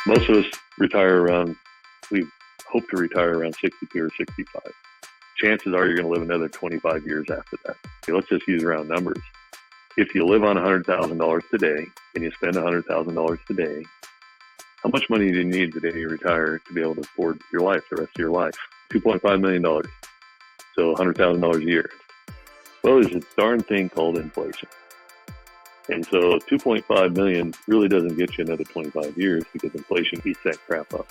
Most of us we hope to retire around 62 or 65. Chances are you're going to live another 25 years after that. Okay, let's just use round numbers. If you live on $100,000 today and you spend $100,000 today, how much money do you need today to retire to be able to afford your life, the rest of your life? $2.5 million. So $100,000 a year. Well, there's a darn thing called inflation. And so 2.5 million really doesn't get you another 25 years because inflation eats that crap up.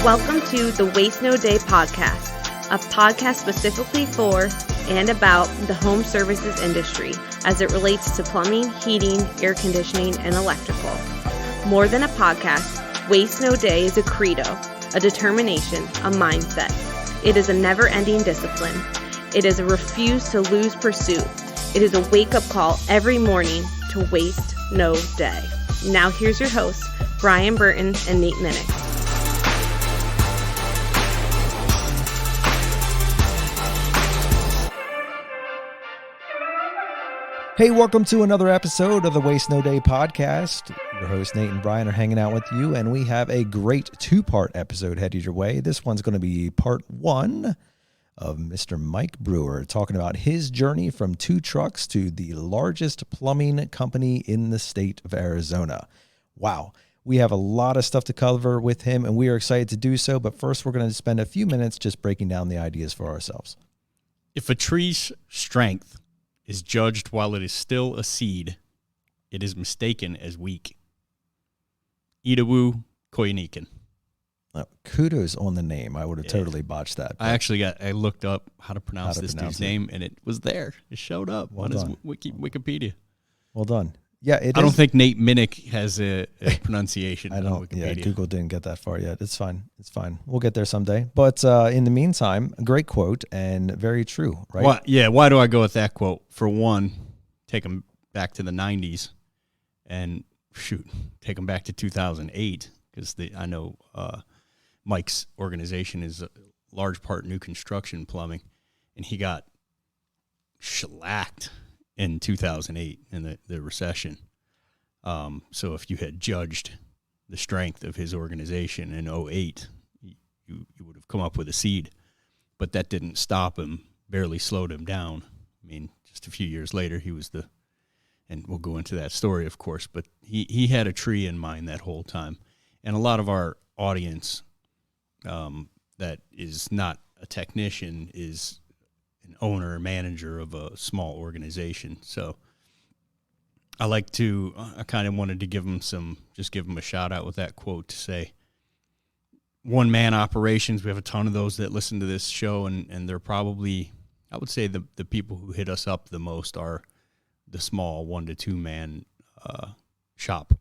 Welcome to the Waste No Day podcast, a podcast specifically for and about the home services industry as it relates to plumbing, heating, air conditioning, and electrical. More than a podcast, Waste No Day is a credo, a determination, a mindset. It is a never-ending discipline. It is a refuse to lose pursuit. It is a wake-up call every morning to waste no day. Now here's your hosts, Brian Burton and Nate Minnick. Hey, welcome to another episode of the Waste No Day podcast. Your hosts, Nate and Brian, are hanging out with you, and we have a great two-part episode headed your way. This one's going to be part one of Mr. Mike Brewer, talking about his journey from 2 trucks to the largest plumbing company in the state of Arizona. Wow. We have a lot of stuff to cover with him, and we are excited to do so. But first, we're going to spend a few minutes just breaking down the ideas for ourselves. If a tree's strength is judged while it is still a seed, it is mistaken as weak. Idawu Koyenikan. Kudos on the name. I would have totally botched that. I looked up how to pronounce this dude's name, and it was there. It showed up on his Wikipedia. Well done. Yeah, I don't think Nate Minnick has a pronunciation on Wikipedia. Yeah, Google didn't get that far yet. It's fine. It's fine. We'll get there someday. But in the meantime, a great quote and very true, right? Why do I go with that quote? For one, take them back to the 90s and take them back to 2008 because I know Mike's organization is a large part new construction plumbing, and he got shellacked in 2008 in the recession. So if you had judged the strength of his organization in 2008, you would have come up with a seed. But that didn't stop him, barely slowed him down. I mean, just a few years later, he was and we'll go into that story, of course, but he had a tree in mind that whole time. And a lot of our audience that is not a technician is an owner or manager of a small organization. So I kind of wanted to give him a shout out with that quote to say, one man operations. We have a ton of those that listen to this show, and they're probably, I would say the people who hit us up the most are the small 1 to 2 man shop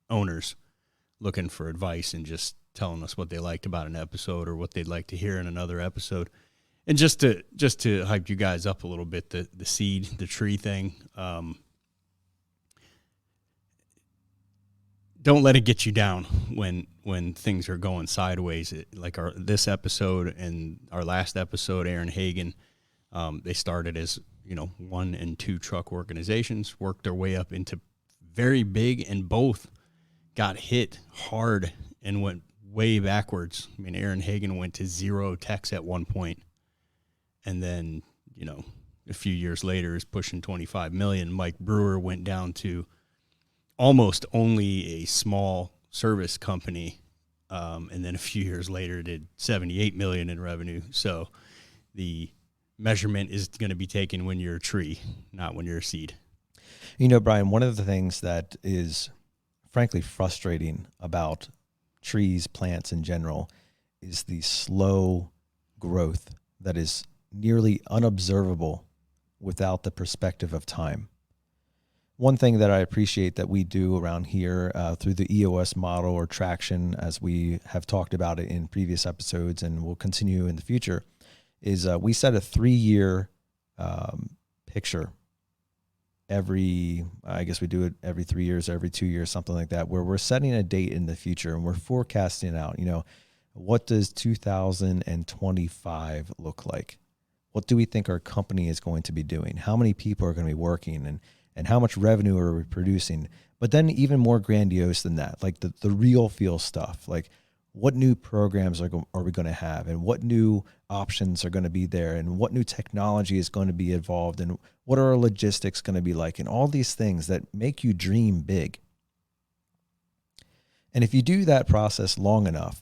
owners looking for advice and just telling us what they liked about an episode or what they'd like to hear in another episode. And just to hype you guys up a little bit, the seed, the tree thing, don't let it get you down when things are going sideways. Like this episode and our last episode, Aaron Hagen, they started as 1 and 2 truck organizations, worked their way up into very big, and both got hit hard and went way backwards. I mean, Aaron Hagen went to 0 techs at one point. And then, a few years later is pushing 25 million. Mike Brewer went down to almost only a small service company. And then a few years later did 78 million in revenue. So the measurement is going to be taken when you're a tree, not when you're a seed. Brian, one of the things that is frankly frustrating about trees, plants in general, is the slow growth that is nearly unobservable without the perspective of time. One thing that I appreciate that we do around here through the EOS model or traction, as we have talked about it in previous episodes and will continue in the future, is we set a 3-year picture I guess we do it every 3 years, every 2 years, something like that, where we're setting a date in the future and we're forecasting out, what does 2025 look like? What do we think our company is going to be doing? How many people are going to be working? and how much revenue are we producing. But then even more grandiose than that, like the real feel stuff, like what new programs are we going to have, and what new options are going to be there, and what new technology is going to be involved, and what are our logistics going to be like, and all these things that make you dream big. And if you do that process long enough,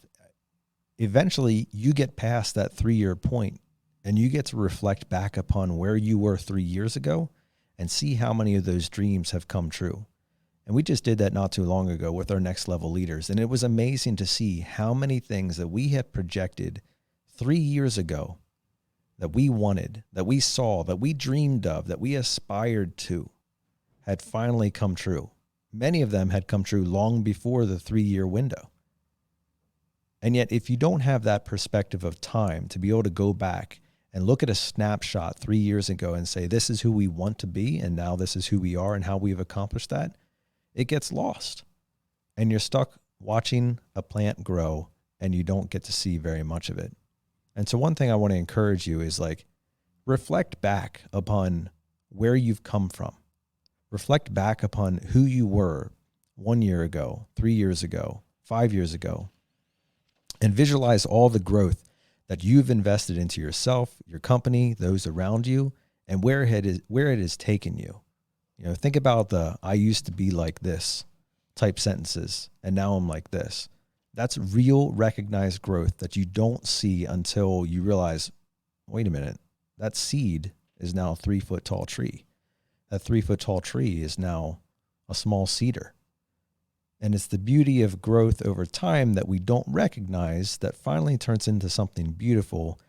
eventually you get past that 3-year point and you get to reflect back upon where you were 3 years ago and see how many of those dreams have come true. And we just did that not too long ago with our next level leaders. And it was amazing to see how many things that we had projected 3 years ago that we wanted, that we saw, that we dreamed of, that we aspired to had finally come true. Many of them had come true long before the 3-year window. And yet, if you don't have that perspective of time to be able to go back and look at a snapshot 3 years ago and say, this is who we want to be, and now this is who we are and how we've accomplished that, it gets lost. And you're stuck watching a plant grow and you don't get to see very much of it. And so one thing I want to encourage you is like, reflect back upon where you've come from. Reflect back upon who you were 1 year ago, 3 years ago, 5 years ago, and visualize all the growth that you've invested into yourself, your company, those around you, and where it has taken you. You know, think about the "I used to be like this" type sentences, and now I'm like this. That's real recognized growth that you don't see until you realize, wait a minute, that seed is now a 3-foot tall tree. That 3-foot tall tree is now a small cedar. And it's the beauty of growth over time that we don't recognize that finally turns into something beautiful.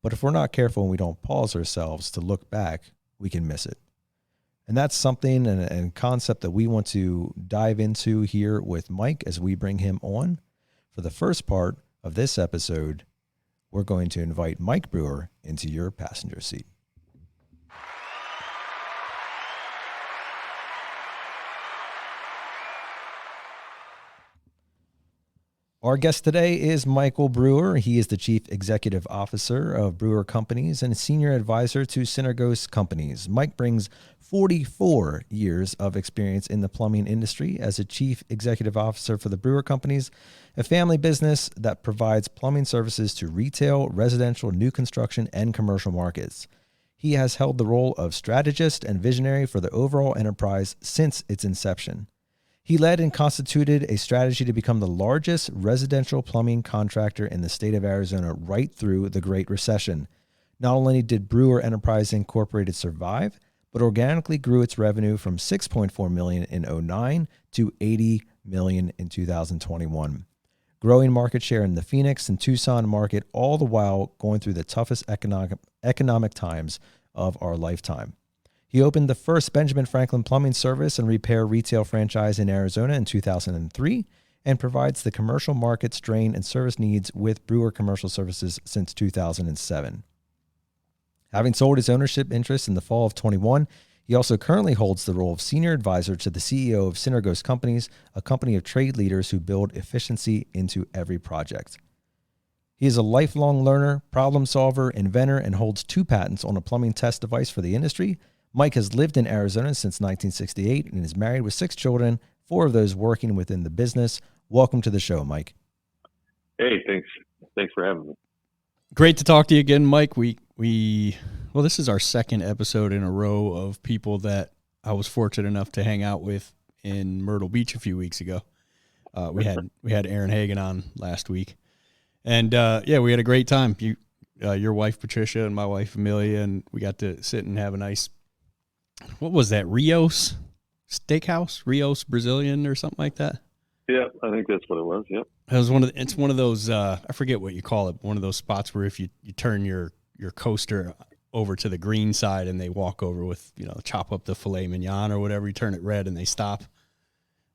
But if we're not careful and we don't pause ourselves to look back, we can miss it. And that's something and concept that we want to dive into here with Mike as we bring him on. For the first part of this episode, we're going to invite Mike Brewer into your passenger seat. Our guest today is Michael Brewer. He is the Chief Executive Officer of Brewer Companies and Senior Advisor to Synergos Companies. Mike brings 44 years of experience in the plumbing industry as a Chief Executive Officer for the Brewer Companies, a family business that provides plumbing services to retail, residential, new construction, and commercial markets. He has held the role of strategist and visionary for the overall enterprise since its inception. He led and constituted a strategy to become the largest residential plumbing contractor in the state of Arizona right through the Great Recession. Not only did Brewer Enterprises Incorporated survive, but organically grew its revenue from $6.4 million in 2009 to $80 million in 2021. Growing market share in the Phoenix and Tucson market, all the while going through the toughest economic times of our lifetime. He opened the first Benjamin Franklin plumbing service and repair retail franchise in Arizona in 2003 and provides the commercial markets drain and service needs with Brewer Commercial Services since 2007. Having sold his ownership interest in the fall of 21, he also currently holds the role of senior advisor to the CEO of Synergos Companies, a company of trade leaders who build efficiency into every project. He is a lifelong learner, problem solver, inventor, and holds 2 patents on a plumbing test device for the industry. Mike has lived in Arizona since 1968 and is married with 6 children, 4 of those working within the business. Welcome to the show, Mike. Hey, thanks. Thanks for having me. Great to talk to you again, Mike. Well, this is our second episode in a row of people that I was fortunate enough to hang out with in Myrtle Beach a few weeks ago. We had Aaron Hagen on last week, and we had a great time. Your wife Patricia and my wife Amelia, and we got to sit and have a nice. What was that? Rios Steakhouse, Rios Brazilian or something like that. Yeah, I think that's what it was. Yep. It was it's one of those, I forget what you call it. One of those spots where if you turn your coaster over to the green side and they walk over with, chop up the filet mignon or whatever, you turn it red and they stop.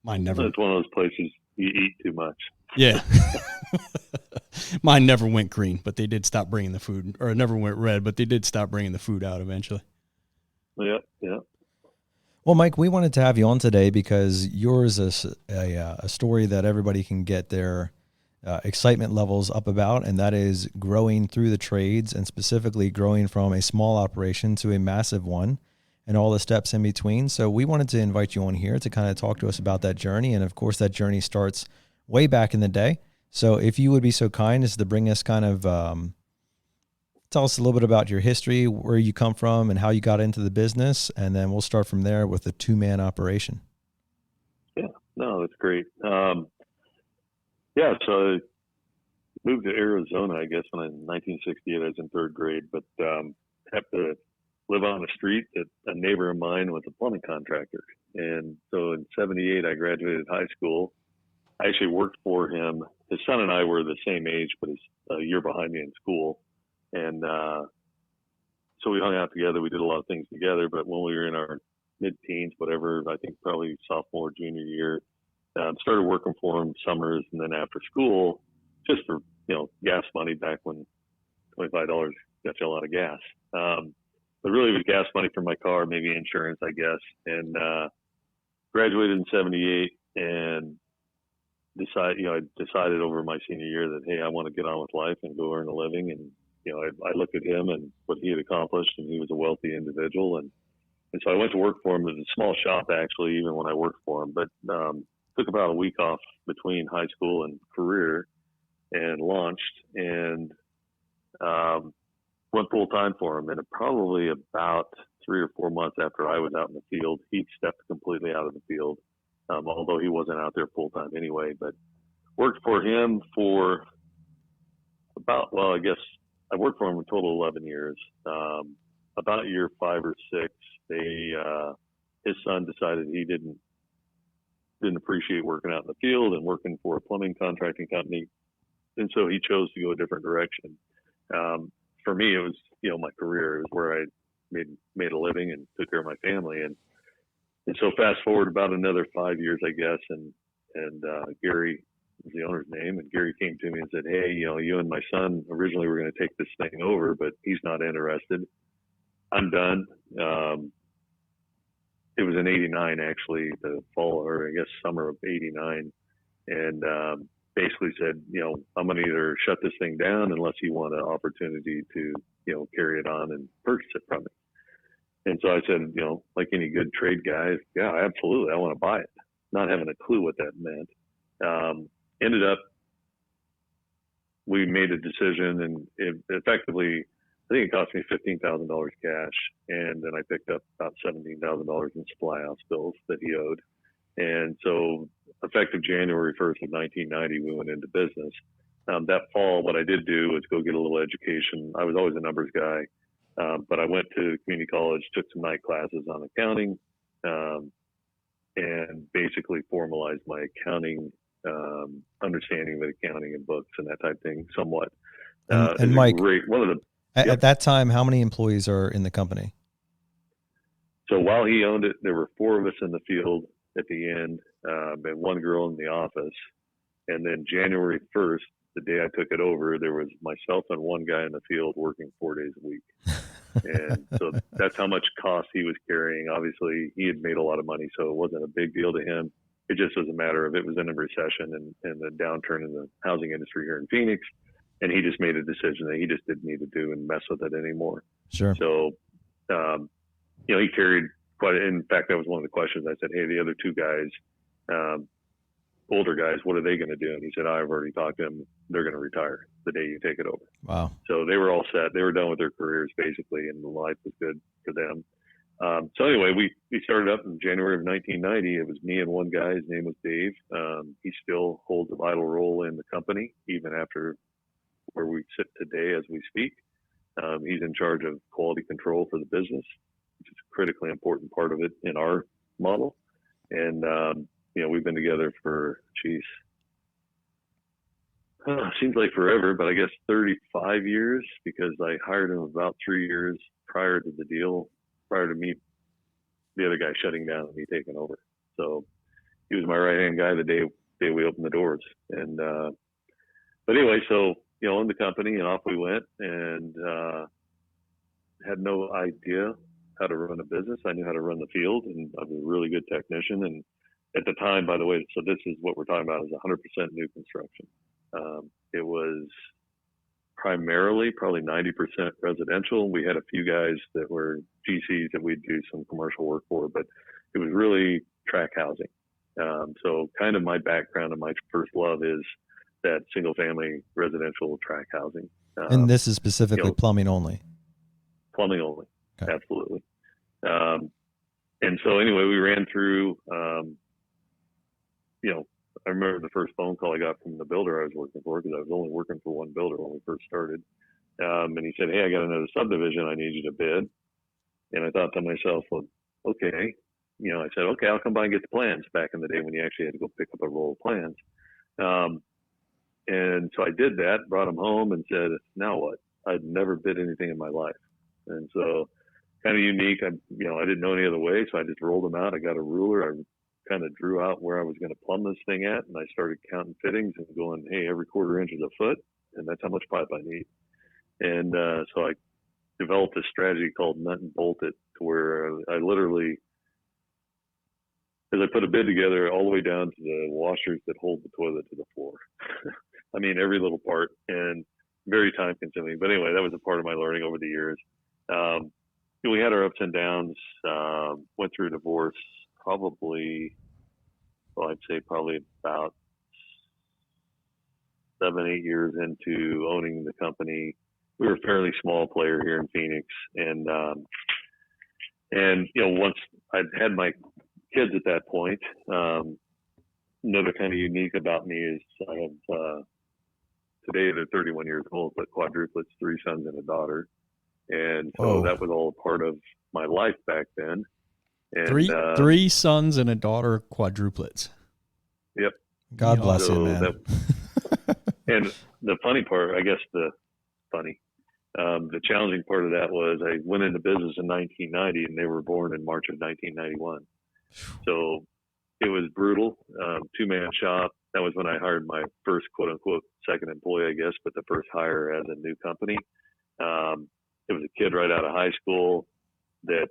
Mine never. It's one of those places you eat too much. Yeah. Mine never went green, but they did stop bringing the food, or it never went red, but they did stop bringing the food out eventually. Yeah. Well, Mike, we wanted to have you on today because yours is a story that everybody can get their excitement levels up about, and that is growing through the trades and specifically growing from a small operation to a massive one. and all the steps in between. So we wanted to invite you on here to kind of talk to us about that journey. And of course, that journey starts way back in the day. So if you would be so kind as to bring us kind of, tell us a little bit about your history, where you come from and how you got into the business. And then we'll start from there with the 2-man operation. Yeah, no, that's great. So I moved to Arizona, I guess, when in 1968, I was in 3rd grade, but happened to live on the street that a neighbor of mine was a plumbing contractor. And so in 78, I graduated high school. I actually worked for him. His son and I were the same age, but he's a year behind me in school. And so we hung out together. We did a lot of things together. But when we were in our mid-teens, whatever, I think probably sophomore, junior year, started working for him summers and then after school, just for, gas money back when $25 got you a lot of gas. But really it was gas money for my car, maybe insurance, I guess. And graduated in 78 and I decided over my senior year that, hey, I want to get on with life and go earn a living. And, I looked at him and what he had accomplished, and he was a wealthy individual. And so I went to work for him. It was a small shop, actually, even when I worked for him, but took about a week off between high school and career and launched and went full time for him. And probably about 3 or 4 months after I was out in the field, he stepped completely out of the field, although he wasn't out there full time anyway. But worked for him for I guess I worked for him a total of 11 years. About year 5 or 6, his son decided he didn't appreciate working out in the field and working for a plumbing contracting company. And so he chose to go a different direction. For me, it was, my career. It was where I made a living and took care of my family. And so fast forward about another 5 years, I guess. And Gary was the owner's name. And Gary came to me and said, hey, you and my son originally were going to take this thing over, but he's not interested. I'm done. It was in 89, actually, the fall, or I guess summer of 89. And basically said, I'm going to either shut this thing down unless you want an opportunity to, carry it on and purchase it from me. And so I said, like any good trade guy, yeah, absolutely, I want to buy it. Not having a clue what that meant. Ended up, we made a decision, and it effectively, I think it cost me $15,000 cash, and then I picked up about $17,000 in supply house bills that he owed. And so effective January 1st of 1990, we went into business. That fall, what I did do was go get a little education. I was always a numbers guy, but I went to community college, took some night classes on accounting, and basically formalized my accounting, understanding of accounting and books and that type of thing somewhat. And Mike, at that time, how many employees are in the company? So while he owned it, there were 4 of us in the field at the end, and 1 girl in the office. And then January 1st, the day I took it over, there was myself and 1 guy in the field working 4 days a week. And so that's how much cost he was carrying. Obviously, he had made a lot of money, so it wasn't a big deal to him. It just was a matter of, it was in a recession and the downturn in the housing industry here in Phoenix. And he just made a decision that he just didn't need to do and mess with it anymore. Sure. So, he carried quite, in fact, that was one of the questions. I said, hey, the other 2 guys, older guys, what are they going to do? And he said, I've already talked to them. They're going to retire the day you take it over. Wow. So they were all set. They were done with their careers basically, and life was good for them. So anyway, we started up in January of 1990. It was me and 1 guy. His name was Dave. He still holds a vital role in the company, even after where we sit today as we speak. He's in charge of quality control for the business, which is a critically important part of it in our model. And, we've been together for, seems like forever, but I guess 35 years, because I hired him about 3 years prior to the deal, prior to me, the other guy shutting down and me taking over. So he was my right-hand guy the day we opened the doors. And, but anyway, so, owned the company, and off we went, and had no idea how to run a business. I knew how to run the field, and I was a really good technician. And at the time, by the way, so this is what we're talking about, is 100% new construction. It was primarily probably 90% residential. We had a few guys that were GCs that we'd do some commercial work for, but it was really tract housing. So kind of my background and my first love is that single family residential tract housing. And this is specifically plumbing only. Plumbing only. Okay. Absolutely. And so anyway, we ran through, I remember the first phone call I got from the builder I was working for, because I was only working for one builder when we first started. And he said, "Hey, I got another subdivision I need you to bid." And I thought to myself, well, okay. I said, okay, I'll come by and get the plans, back in the day when you actually had to go pick up a roll of plans. And so I did that, brought them home and said, now what? I'd never bid anything in my life. And so kind of unique. I didn't know any other way. So I just rolled them out. I got a ruler. I kind of drew out where I was going to plumb this thing at. And I started counting fittings and going, hey, every quarter inch is a foot. And that's how much pipe I need. And so I developed a strategy called nut and bolt it, to where I literally, as I put a bid together, all the way down to the washers that hold the toilet to the floor. I mean, every little part, and very time consuming. But anyway, that was a part of my learning over the years. We had our ups and downs, went through a divorce I'd say probably about 7-8 years into owning the company. We were a fairly small player here in Phoenix. And once I'd had my kids at that point, another kind of unique about me is I have, today they're 31 years old, but quadruplets, 3 sons and a daughter. And so that was all part of my life back then. And, three sons and a daughter, quadruplets. Yep. God bless you, man. And the funny part, I guess the challenging part of that was I went into business in 1990 and they were born in March of 1991. So it was brutal. 2-man shop. That was when I hired my first quote unquote second employee, I guess, but the first hire as a new company. It was a kid right out of high school that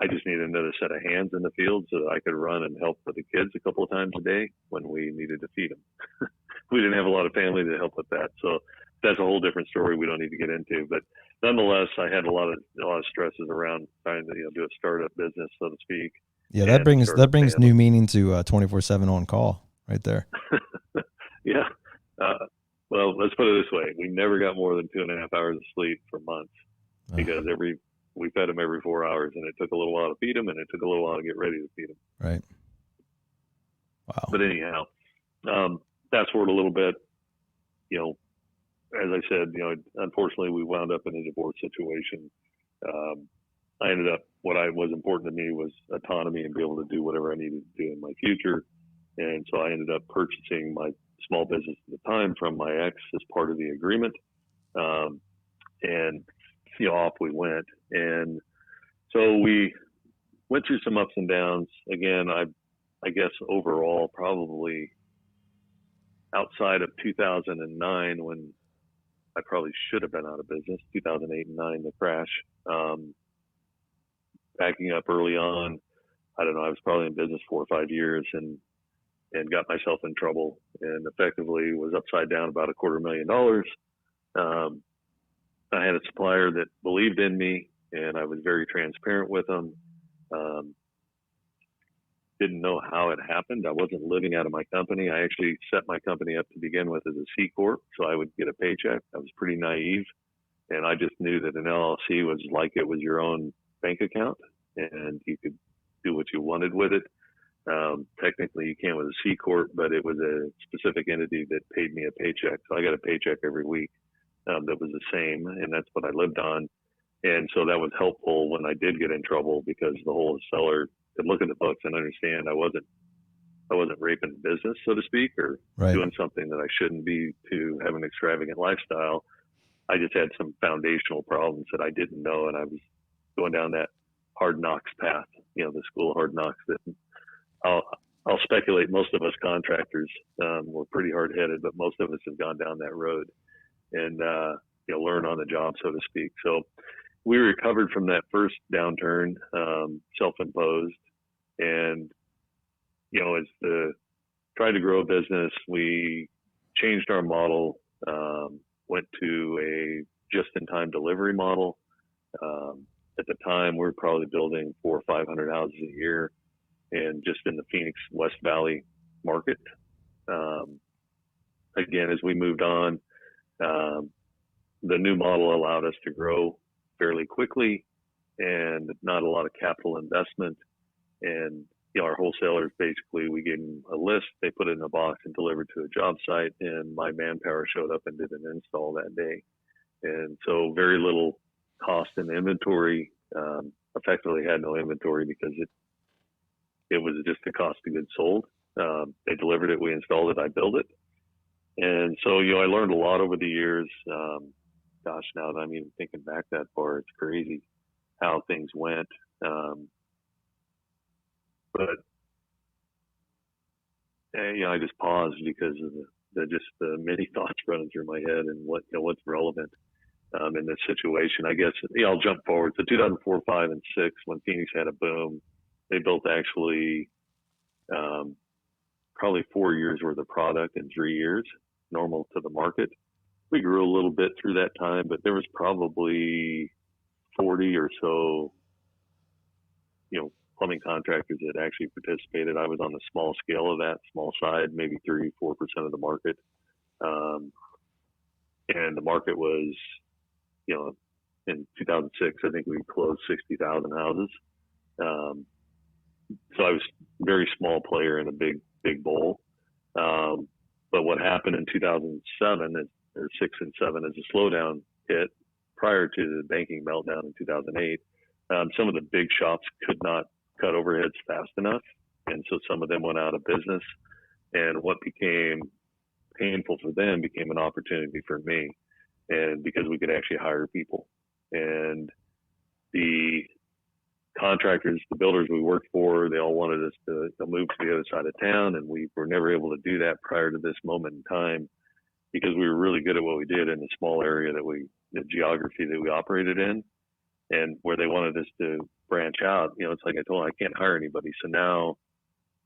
I just needed another set of hands in the field so that I could run and help with the kids a couple of times a day when we needed to feed them. We didn't have a lot of family to help with that. So that's a whole different story we don't need to get into. But nonetheless, I had a lot of stresses around trying to do a startup business, so to speak. Yeah, that brings new meaning to 24/7 on call right there. Yeah. Well, let's put it this way: we never got more than 2.5 hours of sleep for months because we fed them every 4 hours, and it took a little while to feed them, and it took a little while to get ready to feed them. Right. Wow. But anyhow, fast forward a little bit. As I said, unfortunately, we wound up in a divorce situation. I ended up, what was important to me was autonomy and be able to do whatever I needed to do in my future. And so I ended up purchasing my small business at the time from my ex as part of the agreement. And off we went. And so we went through some ups and downs. Again, I guess overall, probably outside of 2009, when I probably should have been out of business, 2008 and 2009, the crash. Backing up early on, I don't know, I was probably in business 4 or 5 years and got myself in trouble and effectively was upside down about $250,000. I had a supplier that believed in me and I was very transparent with them. Didn't know how it happened. I wasn't living out of my company. I actually set my company up to begin with as a C Corp, so I would get a paycheck. I was pretty naive, and I just knew that an LLC was like it was your own bank account, and you could do what you wanted with it. Technically, you can with a C Corp, but it was a specific entity that paid me a paycheck. So I got a paycheck every week that was the same, and that's what I lived on. And so that was helpful when I did get in trouble because the whole seller could look at the books and understand I wasn't raping the business, so to speak, or doing something that I shouldn't be to have an extravagant lifestyle. I just had some foundational problems that I didn't know, and I was going down that hard knocks path, the school of hard knocks that I'll speculate most of us contractors were pretty hard headed, but most of us have gone down that road and learn on the job, so to speak. So we recovered from that first downturn, self-imposed, and as tried to grow a business, we changed our model. went to a just-in-time delivery model. At the time, we were probably building 400 or 500 houses a year, and just in the Phoenix West Valley market. Again, as we moved on, the new model allowed us to grow fairly quickly and not a lot of capital investment. And our wholesalers, basically, we gave them a list, they put it in a box and delivered to a job site, and my manpower showed up and did an install that day. And so very little cost in inventory, effectively had no inventory because it was just the cost of goods sold. They delivered it, we installed it, I built it. And so, I learned a lot over the years. Gosh, now that I'm even thinking back that far, it's crazy how things went. But I just paused because of the many thoughts running through my head and what's relevant in this situation. I guess I'll jump forward to 2004, 5, and 6 when Phoenix had a boom. They built actually probably 4 years worth of product in 3 years, normal to the market. We grew a little bit through that time, but there was probably 40 or so, plumbing contractors that actually participated. I was on the small scale of that, small side, maybe 3-4% of the market. And the market was, in 2006, I think we closed 60,000 houses. So I was a very small player in a big bowl. But what happened in 2007 or 6 and 7 as a slowdown hit prior to the banking meltdown in 2008. Some of the big shops could not cut overheads fast enough. And so some of them went out of business, and what became painful for them became an opportunity for me. And because we could actually hire people, and the contractors, the builders we worked for, they all wanted us to move to the other side of town. And we were never able to do that prior to this moment in time because we were really good at what we did in the small area the geography that we operated in. And where they wanted us to branch out, it's like I told them, I can't hire anybody. So now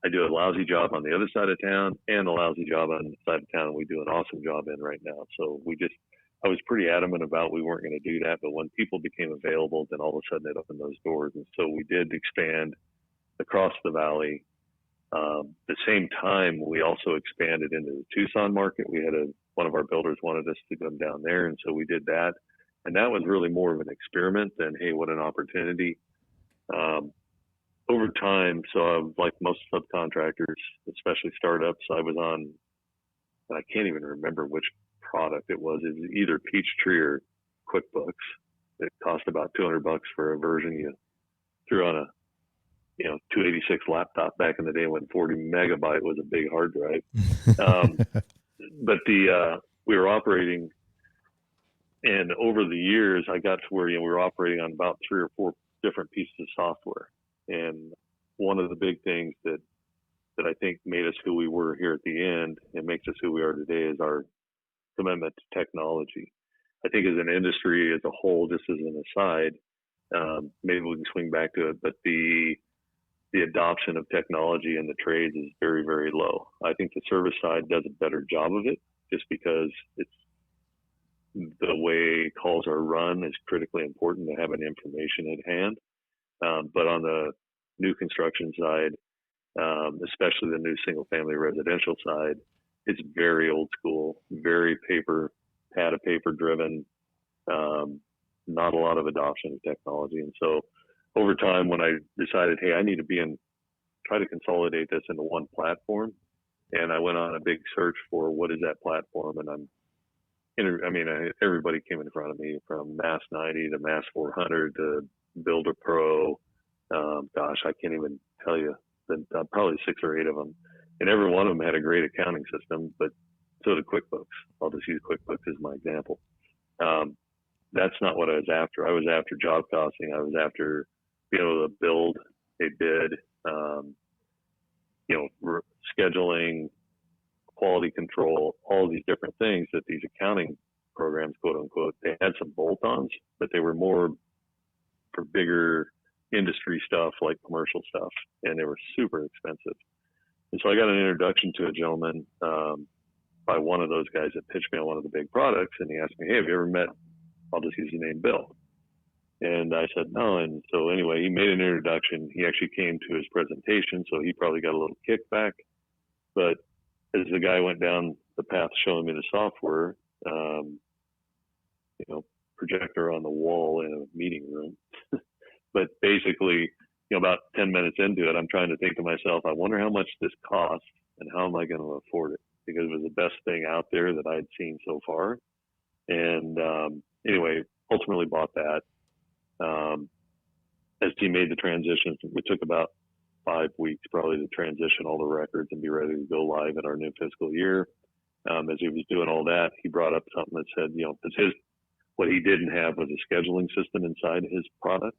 I do a lousy job on the other side of town and a lousy job on the side of town we do an awesome job in right now. So I was pretty adamant about we weren't going to do that. But when people became available, then all of a sudden it opened those doors. And so we did expand across the valley. The same time, we also expanded into the Tucson market. We had one of our builders wanted us to come down there. And so we did that. And that was really more of an experiment than, hey, what an opportunity. Over time, so like most subcontractors, especially startups, I was on, and I can't even remember which product it was. It was either Peachtree or QuickBooks. It cost about $200 for a version. You threw on a 286 laptop back in the day when 40 megabyte was a big hard drive. But we were operating. And over the years, I got to where we were operating on about 3 or 4 different pieces of software. And one of the big things that I think made us who we were here at the end and makes us who we are today is our commitment to technology. I think as an industry as a whole, just as an aside, maybe we can swing back to it, but the adoption of technology in the trades is very, very low. I think the service side does a better job of it just because the way calls are run is critically important to have an information at hand. But on the new construction side, especially the new single family residential side, it's very old school, very pad of paper driven, not a lot of adoption of technology. And so over time, when I decided, hey, I need to try to consolidate this into one platform. And I went on a big search for what is that platform. And everybody came in front of me, from Mass 90 to Mass 400 to Builder Pro. Gosh, I can't even tell you. Probably 6 or 8 of them. And every one of them had a great accounting system, but so did QuickBooks. I'll just use QuickBooks as my example. That's not what I was after. I was after job costing. I was after being able to build a bid, scheduling, quality control, all these different things that these accounting programs, quote unquote, they had some bolt-ons, but they were more for bigger industry stuff like commercial stuff, and they were super expensive. And so I got an introduction to a gentleman by one of those guys that pitched me on one of the big products. And he asked me, hey, have you ever met, I'll just use the name Bill. And I said, no. And so anyway, he made an introduction. He actually came to his presentation, so he probably got a little kickback. But as the guy went down the path showing me the software, projector on the wall in a meeting room. But basically, about 10 minutes into it, I'm trying to think to myself, I wonder how much this costs and how am I going to afford it? Because it was the best thing out there that I'd seen so far. And anyway, ultimately bought that. As he made the transition, it took about 5 weeks probably to transition all the records and be ready to go live in our new fiscal year. As he was doing all that, he brought up something that said, because what he didn't have was a scheduling system inside his product.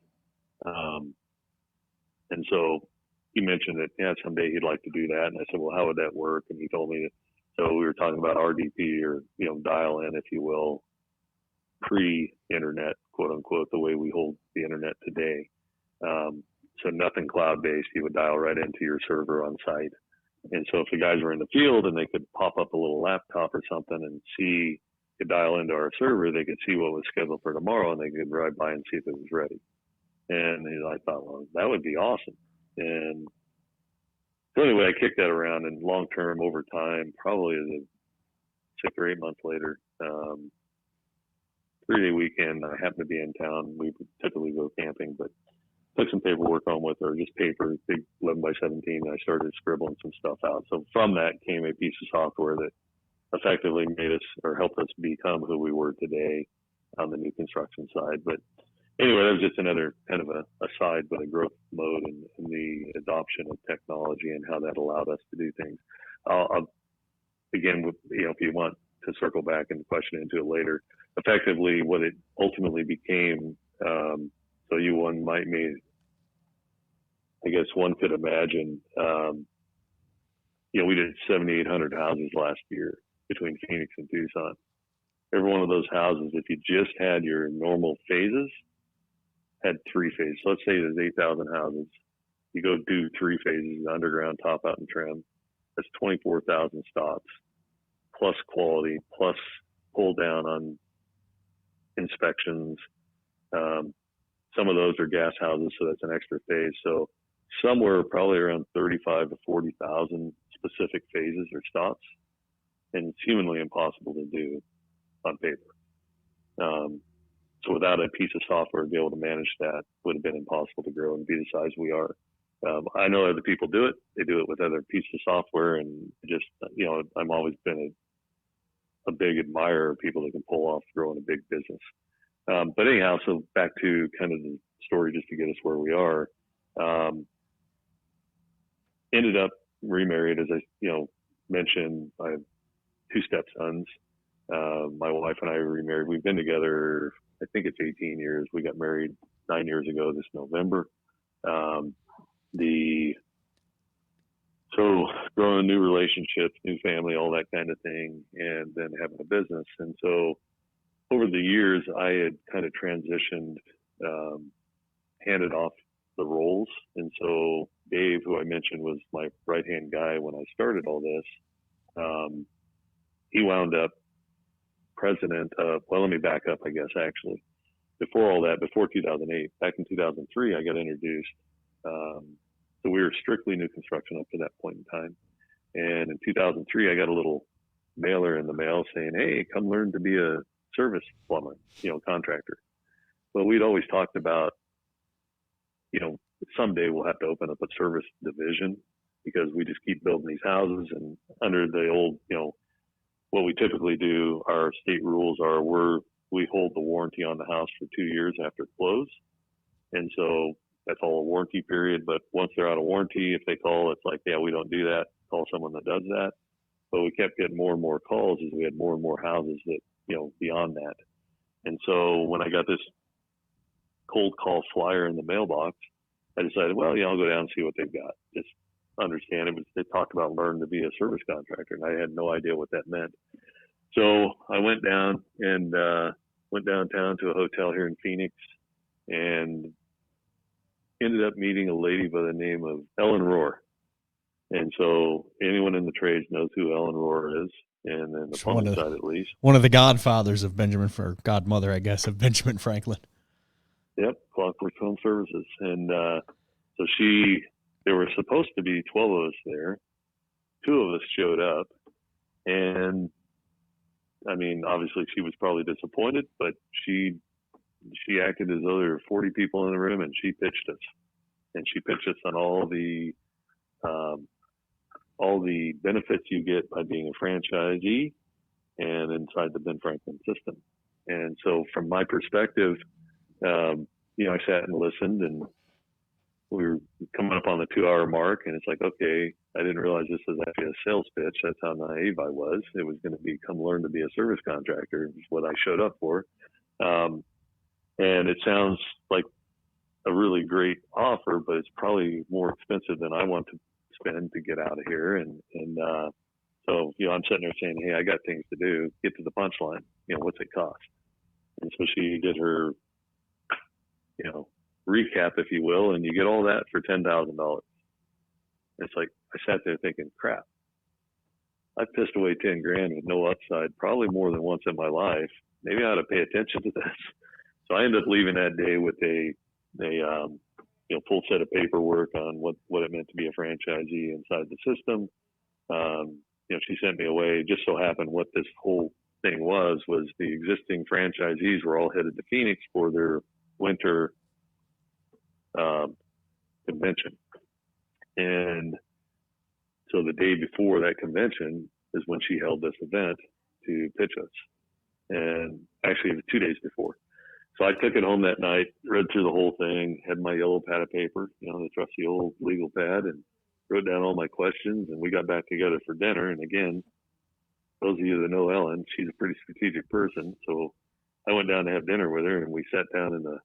And so he mentioned that, yeah, someday he'd like to do that. And I said, well, how would that work? And he told me, so we were talking about RDP or, dial in, if you will, pre-internet, quote unquote, the way we hold the internet today. So nothing cloud-based. You would dial right into your server on site. And so if the guys were in the field and they could pop up a little laptop or something and could dial into our server, they could see what was scheduled for tomorrow and they could drive by and see if it was ready. And I thought, well, that would be awesome. And so anyway, I kicked that around, and long term, over time, probably 6 or 8 months later, 3-day weekend, I happened to be in town. We would typically go camping, but took some paperwork home with her, just paper, big 11 by 17, and I started scribbling some stuff out. So from that came a piece of software that effectively made us or helped us become who we were today on the new construction side. But anyway, that was just another kind of a side, but a growth mode in the adoption of technology and how that allowed us to do things. I'll begin with, if you want to circle back and question into it later, effectively what it ultimately became. So I guess one could imagine, we did 7,800 houses last year between Phoenix and Tucson. Every one of those houses, if you just had your normal phases, had 3 phases. So let's say there's 8,000 houses. You go do 3 phases, underground, top out, and trim. That's 24,000 stops, plus quality, plus pull down on inspections. Some of those are gas houses, so that's an extra phase. So somewhere probably around 35 to 40,000 specific phases or stops, and it's humanly impossible to do on paper. So without a piece of software to be able to manage that would have been impossible to grow and be the size we are. I know other people do it. They do it with other pieces of software, and just, I've always been a big admirer of people that can pull off growing a big business. But anyhow, so back to kind of the story just to get us where we are. Ended up remarried, as I mentioned. I have 2 stepsons. My wife and I remarried. We've been together, I think it's 18 years. We got married 9 years ago this November. So growing new relationships, new family, all that kind of thing, and then having a business. And so over the years, I had kind of transitioned, handed off the roles. And so Dave, who I mentioned was my right-hand guy when I started all this, he wound up president of, well, let me back up, I guess, actually. Before all that, before 2008, back in 2003, I got introduced. So we were strictly new construction up to that point in time. And in 2003, I got a little mailer in the mail saying, hey, come learn to be a service plumber, contractor. Well, we'd always talked about, someday we'll have to open up a service division because we just keep building these houses. And under the old, what we typically do, our state rules are we hold the warranty on the house for 2 years after close. And so that's all a warranty period. But once they're out of warranty, if they call, it's like, yeah, we don't do that. Call someone that does that. But we kept getting more and more calls as we had more and more houses that, beyond that. And so when I got this cold call flyer in the mailbox, I decided, well, I'll go down and see what they've got. Just understand it. They talked about learning to be a service contractor, and I had no idea what that meant. So I went down and went downtown to a hotel here in Phoenix and ended up meeting a lady by the name of Ellen Rohr. And so anyone in the trades knows who Ellen Rohr is. and then the It's plumbing side at least. One of the godfathers of godmother, I guess, of Benjamin Franklin. Yep, Clockwork Home Services. And so there were supposed to be 12 of us there. 2 of us showed up. And, I mean, obviously she was probably disappointed, but she acted as though there were 40 people in the room, and she pitched us. And she pitched us on all the benefits you get by being a franchisee and inside the Ben Franklin system. And so from my perspective, I sat and listened, and we were coming up on the 2-hour mark, and it's like, okay, I didn't realize this was actually a sales pitch. That's how naive I was. It was going to be come learn to be a service contractor, is what I showed up for. And it sounds like a really great offer, but it's probably more expensive than I want to spend to get out of here. And so, I'm sitting there saying, hey, I got things to do. Get to the punchline. What's it cost? And so she did her, recap, if you will, and you get all that for $10,000. It's like, I sat there thinking, crap, I pissed away 10 grand with no upside, probably more than once in my life. Maybe I ought to pay attention to this. So I ended up leaving that day with a full set of paperwork on what it meant to be a franchisee inside the system. She sent me away. Just so happened what this whole thing was the existing franchisees were all headed to Phoenix for their winter convention. And so the day before that convention is when she held this event to pitch us. And actually it was 2 days before. So I took it home that night, read through the whole thing, had my yellow pad of paper, the trusty old legal pad, and wrote down all my questions. And we got back together for dinner. And again, those of you that know Ellen, she's a pretty strategic person. So I went down to have dinner with her, and we sat down in the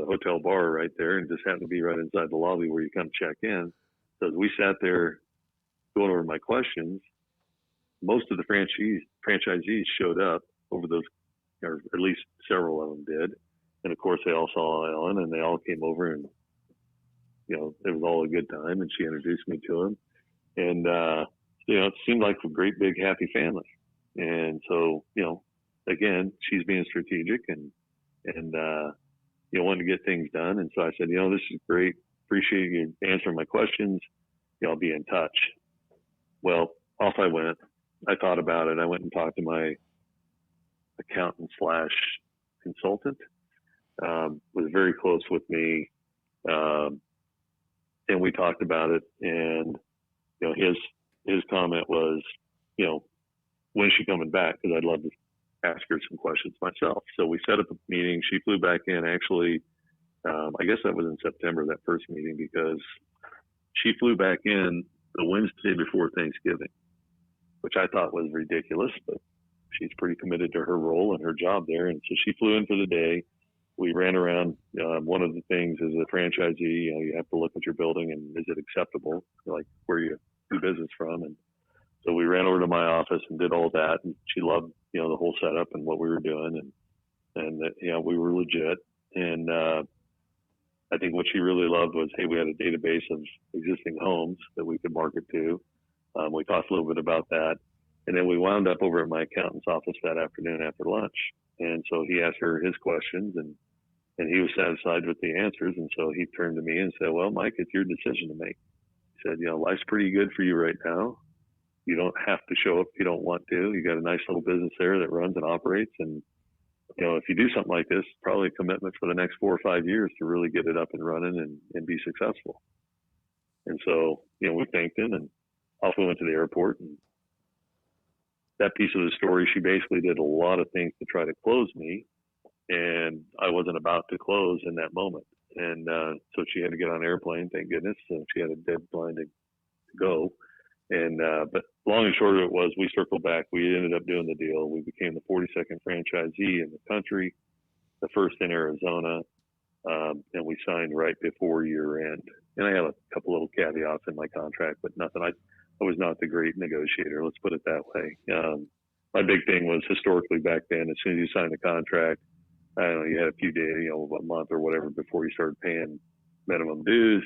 hotel bar right there, and just happened to be right inside the lobby where you come check in. So as we sat there going over my questions, most of the franchisees showed up over those, or at least several of them did. And of course they all saw Ellen, and they all came over, and, it was all a good time, and she introduced me to them. And, it seemed like a great big happy family. And so, again, she's being strategic and wanting to get things done. And so I said, this is great. Appreciate you answering my questions. I'll be in touch. Well, off I went. I thought about it. I went and talked to my accountant / consultant, was very close with me. And we talked about it, and, his comment was, when's she coming back? Because I'd love to ask her some questions myself. So we set up a meeting. She flew back in, actually, I guess that was in September, that first meeting, because she flew back in the Wednesday before Thanksgiving, which I thought was ridiculous, but she's pretty committed to her role and her job there. And so she flew in for the day. We ran around. One of the things as a franchisee, you have to look at your building and is it acceptable, like where you do business from. And so we ran over to my office and did all that. And she loved, the whole setup and what we were doing. And that, we were legit. And I think what she really loved was, hey, we had a database of existing homes that we could market to. We talked a little bit about that. And then we wound up over at my accountant's office that afternoon after lunch. And so he asked her his questions, and he was satisfied with the answers. And so he turned to me and said, well, Mike, it's your decision to make. He said, life's pretty good for you right now. You don't have to show up if you don't want to. You got a nice little business there that runs and operates. And, if you do something like this, probably a commitment for the next 4 or 5 years to really get it up and running and be successful. And so, we thanked him, and off we went to the airport. And that piece of the story, she basically did a lot of things to try to close me, and I wasn't about to close in that moment. And so she had to get on an airplane, thank goodness. So she had a deadline to go. And but long and short of it was, we circled back. We ended up doing the deal. We became the 42nd franchisee in the country, the first in Arizona, and we signed right before year end. And I had a couple little caveats in my contract, but nothing. I was not the great negotiator, let's put it that way. My big thing was, historically back then, as soon as you signed the contract, I don't know, you had a few days, a month or whatever before you started paying minimum dues.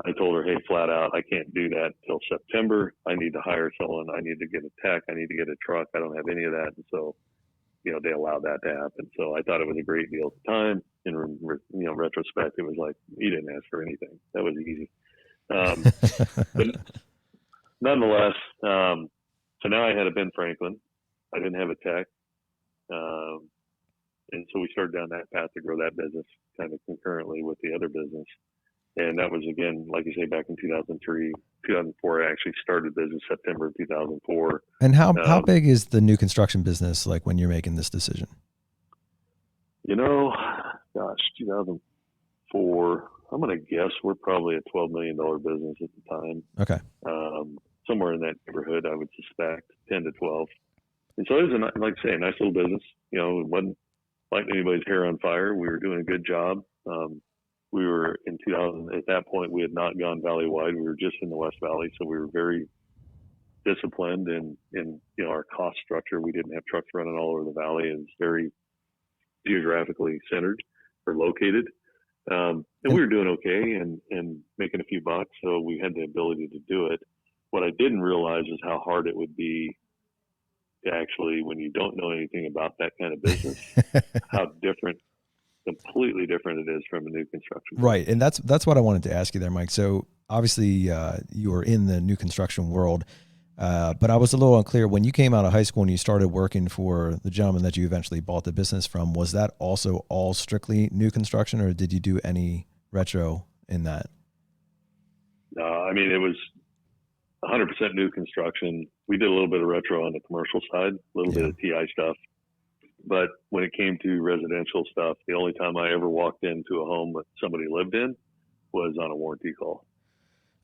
I told her, hey, flat out, I can't do that till September. I need to hire someone. I need to get a tech. I need to get a truck. I don't have any of that. And so, they allowed that to happen. So I thought it was a great deal at the time. In retrospect, it was like, you didn't ask for anything. That was easy. But nonetheless, so now I had a Ben Franklin. I didn't have a tech. And so we started down that path to grow that business kind of concurrently with the other business. And that was, again, like you say, back in 2003, 2004, I actually started business September of 2004. And how big is the new construction business, like when you're making this decision? 2004, I'm going to guess we're probably a $12 million business at the time. Okay. Somewhere in that neighborhood, I would suspect, 10 to 12. And so it was, like I say, a nice little business. It wasn't lighting anybody's hair on fire. We were doing a good job. We were in 2000, at that point, we had not gone valley-wide. We were just in the West Valley, so we were very disciplined in our cost structure. We didn't have trucks running all over the valley. It was very geographically centered or located. And we were doing okay and making a few bucks, so we had the ability to do it. What I didn't realize is how hard it would be to actually, when you don't know anything about that kind of business, how completely different it is from a new construction. Right. And that's what I wanted to ask you there, Mike. So obviously you were in the new construction world, but I was a little unclear when you came out of high school and you started working for the gentleman that you eventually bought the business from. Was that also all strictly new construction, or did you do any retro in that? No, I mean, it was 100% new construction. We did a little bit of retro on the commercial side, a little bit of TI stuff. But when it came to residential stuff, the only time I ever walked into a home that somebody lived in was on a warranty call.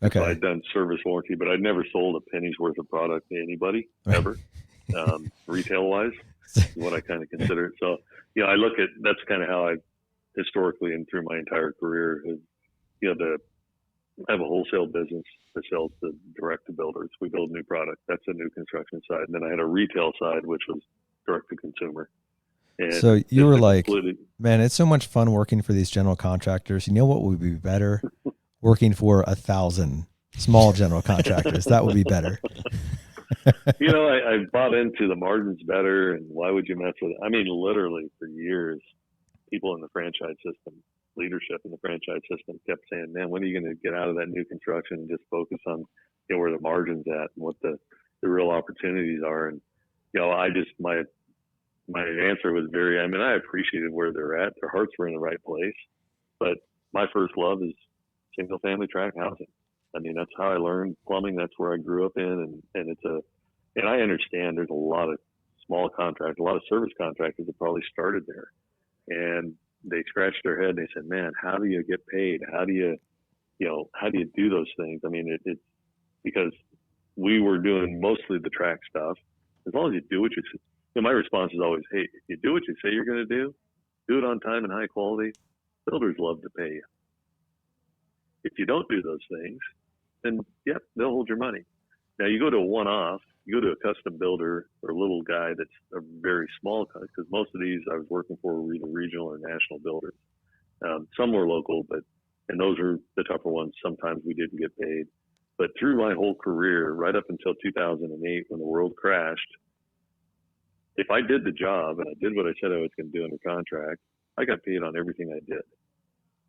Okay. So I'd done service warranty, but I'd never sold a penny's worth of product to anybody ever, retail wise, is what I kind of consider it. So, I look at, that's kind of how I historically and through my entire career, I have a wholesale business that sells to direct to builders. We build new product. That's a new construction side. And then I had a retail side, which was direct to consumer. And so you were like, man, it's so much fun working for these general contractors. You know what would be better? Working for 1,000 small general contractors. That would be better. I bought into the margins better, and why would you mess with it? I mean, literally for years, people in the franchise system, leadership in the franchise system kept saying, man, when are you going to get out of that new construction and just focus on where the margin's at and what the real opportunities are? And my answer was I appreciated where they're at. Their hearts were in the right place. But my first love is single family tract housing. I mean, that's how I learned plumbing. That's where I grew up in. And I understand there's a lot of small contractors, a lot of service contractors that probably started there. And they scratched their head and they said, man, how do you get paid? How do you do those things? I mean, it's because we were doing mostly the track stuff. As long as you do what you say. My response is always, hey, if you do what you say you're going to do it on time and high quality, builders love to pay you. If you don't do those things, then, they'll hold your money. Now, you go to a one-off, you go to a custom builder or a little guy that's a very small, because most of these I was working for were either regional or national builders. Some were local, and those are the tougher ones. Sometimes we didn't get paid. But through my whole career, right up until 2008, when the world crashed, if I did the job and I did what I said I was going to do under contract, I got paid on everything I did.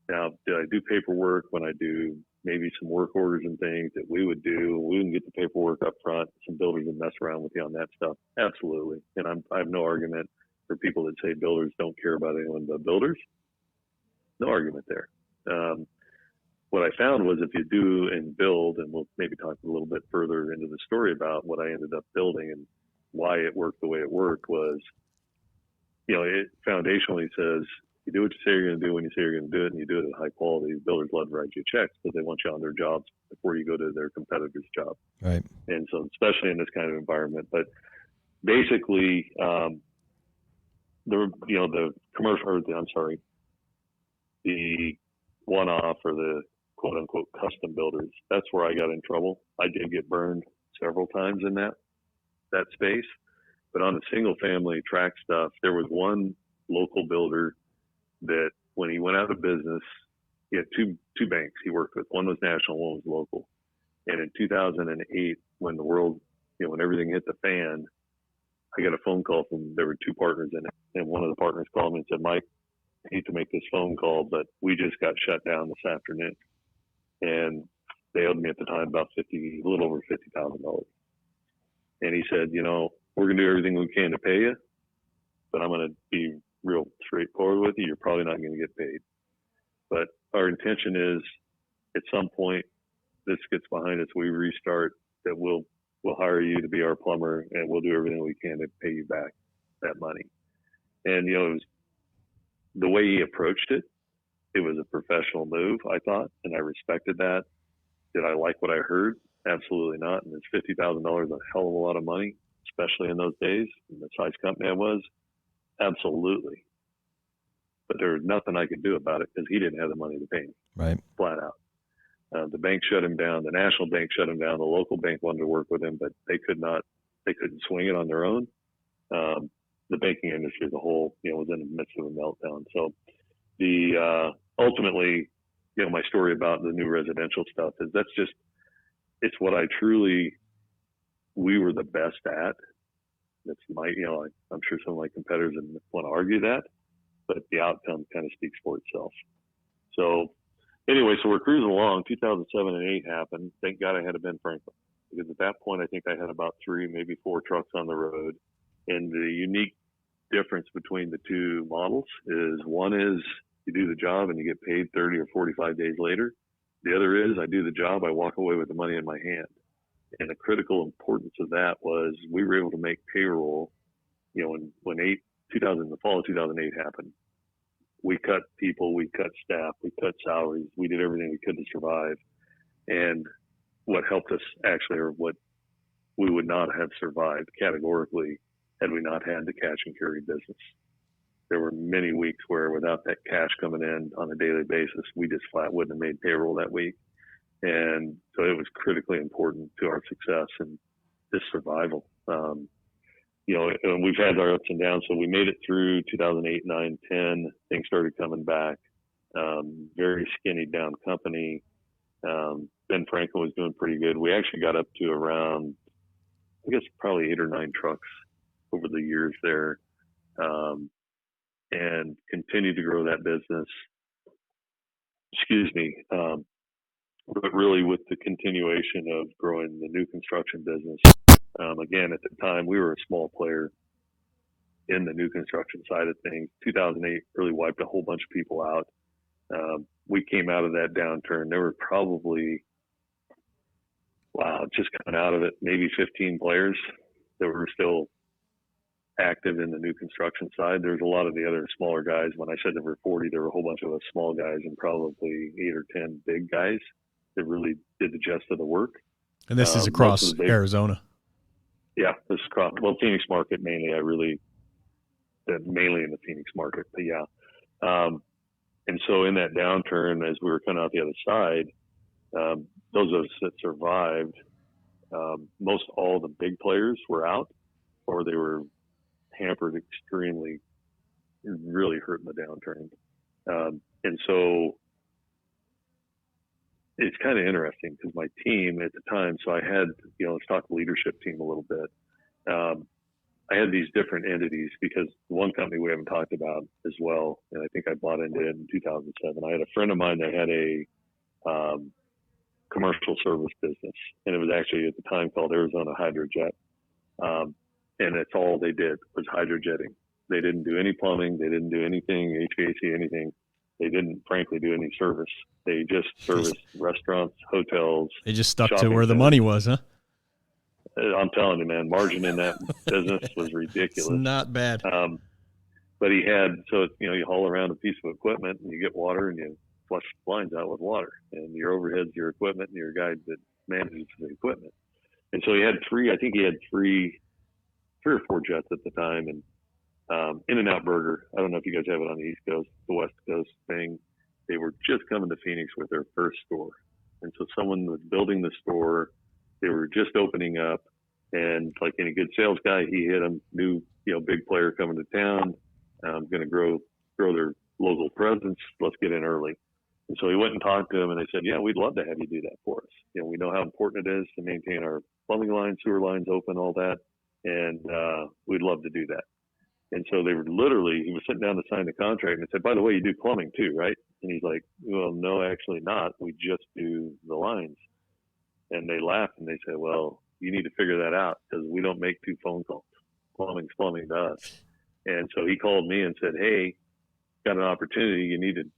Now, did I do paperwork when I do maybe some work orders and things that we would do? We wouldn't get the paperwork up front. Some builders would mess around with you on that stuff. Absolutely. And I have no argument for people that say builders don't care about anyone but builders. No argument there. What I found was if you do and build, and we'll maybe talk a little bit further into the story about what I ended up building and why it worked the way it worked was, it foundationally says, you do what you say you're going to do when you say you're going to do it, and you do it at high quality. Builders love to write you checks because they want you on their jobs before you go to their competitor's job. Right. And so, especially in this kind of environment, but basically, the one-off or the quote unquote custom builders, that's where I got in trouble. I did get burned several times in that space, but on the single family track stuff, there was one local builder that when he went out of business, he had two banks he worked with. One was national, one was local. And in 2008, when the world, when everything hit the fan, I got a phone call there were two partners in it. And one of the partners called me and said, Mike, I hate to make this phone call, but we just got shut down this afternoon. And they owed me at the time about a little over $50,000. And he said, we're going to do everything we can to pay you, but I'm going to be real straightforward with you. You're probably not going to get paid. But our intention is at some point this gets behind us, we restart, that we'll hire you to be our plumber, and we'll do everything we can to pay you back that money. And, it was the way he approached it. It was a professional move, I thought, and I respected that. Did I like what I heard? Absolutely not. And it's $50,000, a hell of a lot of money, especially in those days, in the size company I was. Absolutely. But there was nothing I could do about it because he didn't have the money to pay me. Right. Flat out. The bank shut him down. The national bank shut him down. The local bank wanted to work with him, but they couldn't swing it on their own. The banking industry as a whole, was in the midst of a meltdown. So ultimately, my story about the new residential stuff is it's what we were the best at. That's I'm sure some of my competitors want to argue that, but the outcome kind of speaks for itself. So anyway, so we're cruising along. 2007 and 8 happened. Thank God I had a Ben Franklin, because at that point I think I had about 3, maybe 4 trucks on the road. And the unique difference between the two models is, one is you do the job and you get paid 30 or 45 days later. The other is I do the job, I walk away with the money in my hand. And the critical importance of that was we were able to make payroll, when the fall of 2008 happened. We cut people, we cut staff, we cut salaries, we did everything we could to survive. And what helped us actually, or what we would not have survived categorically had we not had the cash and carry business. There were many weeks where without that cash coming in on a daily basis, we just flat wouldn't have made payroll that week. And so it was critically important to our success and this survival. And we've had our ups and downs. So we made it through 2008, 9, 10. Things started coming back. Very skinny down company. Ben Franklin was doing pretty good. We actually got up to around, I guess, probably 8 or 9 trucks over the years there, and continued to grow that business. But really with the continuation of growing the new construction business. Again, at the time, we were a small player in the new construction side of things. 2008 really wiped a whole bunch of people out. We came out of that downturn. There were probably, just coming out of it, maybe 15 players that were still active in the new construction side. There's a lot of the other smaller guys. When I said there were 40, there were a whole bunch of us small guys and probably 8 or 10 big guys that really did the gist of the work. And this is across Arizona. Yeah, this is across, Phoenix market mainly. Mainly in the Phoenix market, but yeah. And so in that downturn, as we were coming out the other side, those of us that survived, most all the big players were out, or they were hampered extremely, really hurt in the downturn. And so it's kind of interesting because my team at the time, so I had, let's talk leadership team a little bit. I had these different entities because one company we haven't talked about as well, and I think I bought into it in 2007. I had a friend of mine that had a commercial service business, and it was actually at the time called Arizona Hydrojet. And that's all they did was hydrojetting. They didn't do any plumbing. They didn't do anything, HVAC, anything. They didn't, frankly, do any service. They just serviced restaurants, hotels. They just stuck to where the money was, huh? I'm telling you, man, margin in that business was ridiculous. It's not bad. But he had, you haul around a piece of equipment and you get water and you flush the blinds out with water. And your overhead's your equipment and your guy that manages the equipment. And so he had three or four jets at the time. And In-N-Out Burger, I don't know if you guys have it on the East Coast, the West Coast thing. They were just coming to Phoenix with their first store. And so someone was building the store. They were just opening up. And like any good sales guy, he hit them, new, big player coming to town, going to grow their local presence. Let's get in early. And so he went and talked to him, and they said, yeah, we'd love to have you do that for us. We know how important it is to maintain our plumbing lines, sewer lines open, all that. And we'd love to do that. And so he was sitting down to sign the contract, and they said, by the way, you do plumbing too, right? And he's like, well, no, actually not. We just do the lines. And they laughed, and they said, well, you need to figure that out, because we don't make 2 phone calls. Plumbing's plumbing to us. And so he called me and said, hey, got an opportunity. You need to,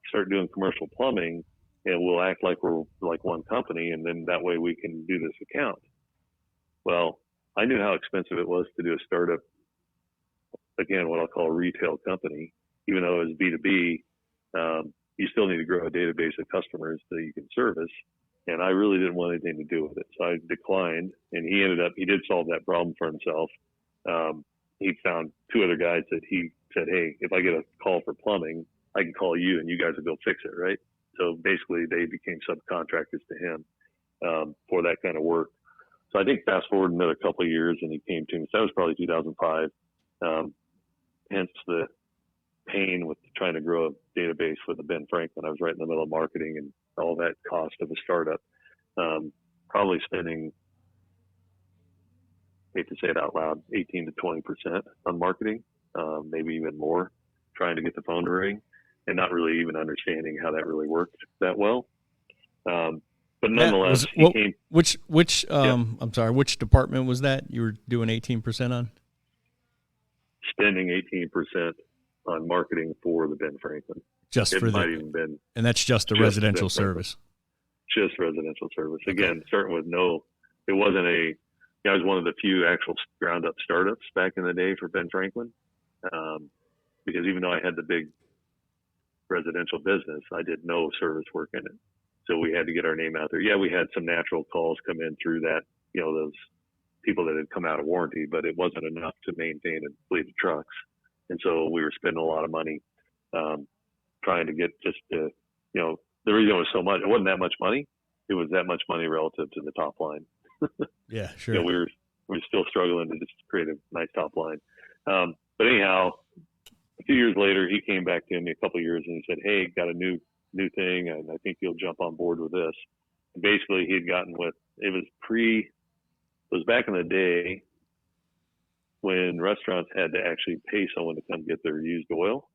start doing commercial plumbing, and we'll act like we're like one company, and then that way we can do this account. Well, I knew how expensive it was to do a startup, again, what I'll call a retail company. Even though it was B2B, you still need to grow a database of customers that you can service. And I really didn't want anything to do with it. So I declined, and he did solve that problem for himself. He found 2 other guys that he said, hey, if I get a call for plumbing, I can call you and you guys will go fix it, right? So basically they became subcontractors to him for that kind of work. So I think fast forward another couple of years, and he came to me. So that was probably 2005. Hence the pain with trying to grow a database with the Ben Franklin. I was right in the middle of marketing and all that cost of a startup. Probably spending, hate to say it out loud, 18 to 20% on marketing, maybe even more, trying to get the phone to ring, and not really even understanding how that really worked that well. But nonetheless, which department was that you were doing 18% on? Spending 18% on marketing for the Ben Franklin. And that's just the residential service. Just residential service. Again, starting with it wasn't I was one of the few actual ground up startups back in the day for Ben Franklin. Because even though I had the big residential business, I did no service work in it. So we had to get our name out there. Yeah, we had some natural calls come in through that, those people that had come out of warranty, but it wasn't enough to maintain a fleet of trucks. And so we were spending a lot of money trying to get the reason it was so much, it wasn't that much money. It was that much money relative to the top line. Yeah, sure. We were still struggling to just create a nice top line. But anyhow, a few years later, he came back to me a couple of years and he said, hey, got a new thing, and I think you'll jump on board with this. And basically, he had gotten it was back in the day when restaurants had to actually pay someone to come get their used oil.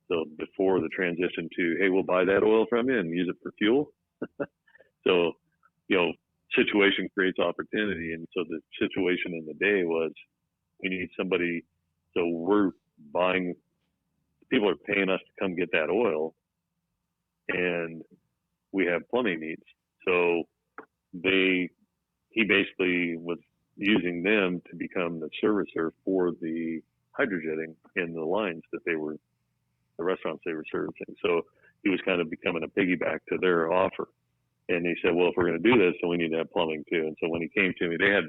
So before the transition to, hey, we'll buy that oil from you and use it for fuel. So, situation creates opportunity. And so the situation in the day was, we need somebody. So people are paying us to come get that oil, and we have plumbing needs. So he basically was using them to become the servicer for the hydrojetting in the lines that the restaurants they were servicing. So he was kind of becoming a piggyback to their offer. And he said, well, if we're going to do this, then we need to have plumbing too. And so when he came to me, they had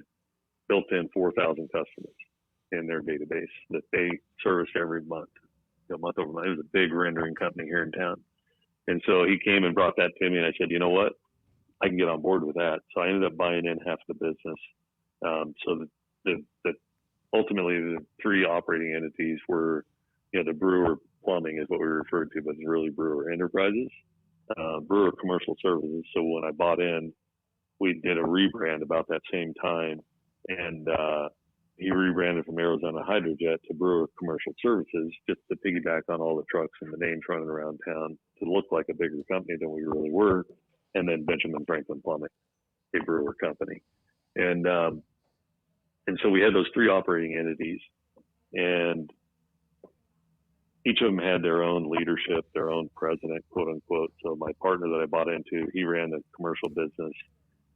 built in 4,000 customers in their database that they serviced every month, month over month. It was a big rendering company here in town. And so he came and brought that to me, and I said, you know what? I can get on board with that. So I ended up buying in half the business. So the ultimately the 3 operating entities were, the Brewer Plumbing is what we referred to, but it's really Brewer Enterprises, Brewer Commercial Services. So when I bought in, we did a rebrand about that same time, and he rebranded from Arizona Hydrojet to Brewer Commercial Services, just to piggyback on all the trucks and the names running around town to look like a bigger company than we really were. And then Benjamin Franklin Plumbing, a brewer company. And so we had those 3 operating entities, and each of them had their own leadership, their own president, quote unquote. So my partner that I bought into, he ran the commercial business.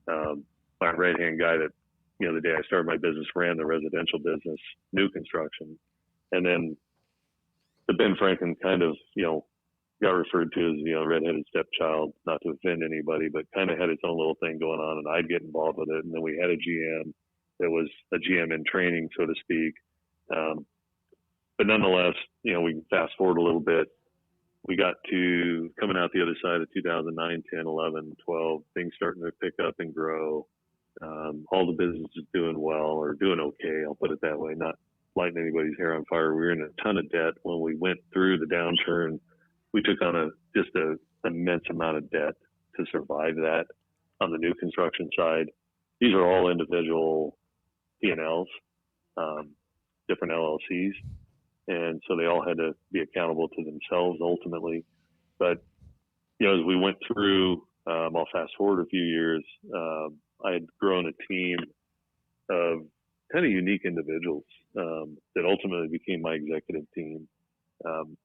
My right-hand guy that, the day I started my business, ran the residential business, new construction. And then the Ben Franklin kind of, got referred to as, redheaded stepchild, not to offend anybody, but kind of had its own little thing going on, and I'd get involved with it. And then we had a GM that was a GM in training, so to speak. But nonetheless, we can fast forward a little bit. We got to coming out the other side of 2009, 10, 11, 12, things starting to pick up and grow. All the businesses doing well, or doing okay, I'll put it that way, not lighting anybody's hair on fire. We were in a ton of debt when we went through the downturn we took on just an immense amount of debt to survive that on the new construction side. These are all individual P&Ls, different LLCs. And so they all had to be accountable to themselves ultimately. But, as we went through, I'll fast forward a few years, I had grown a team of kind of unique individuals that ultimately became my executive team.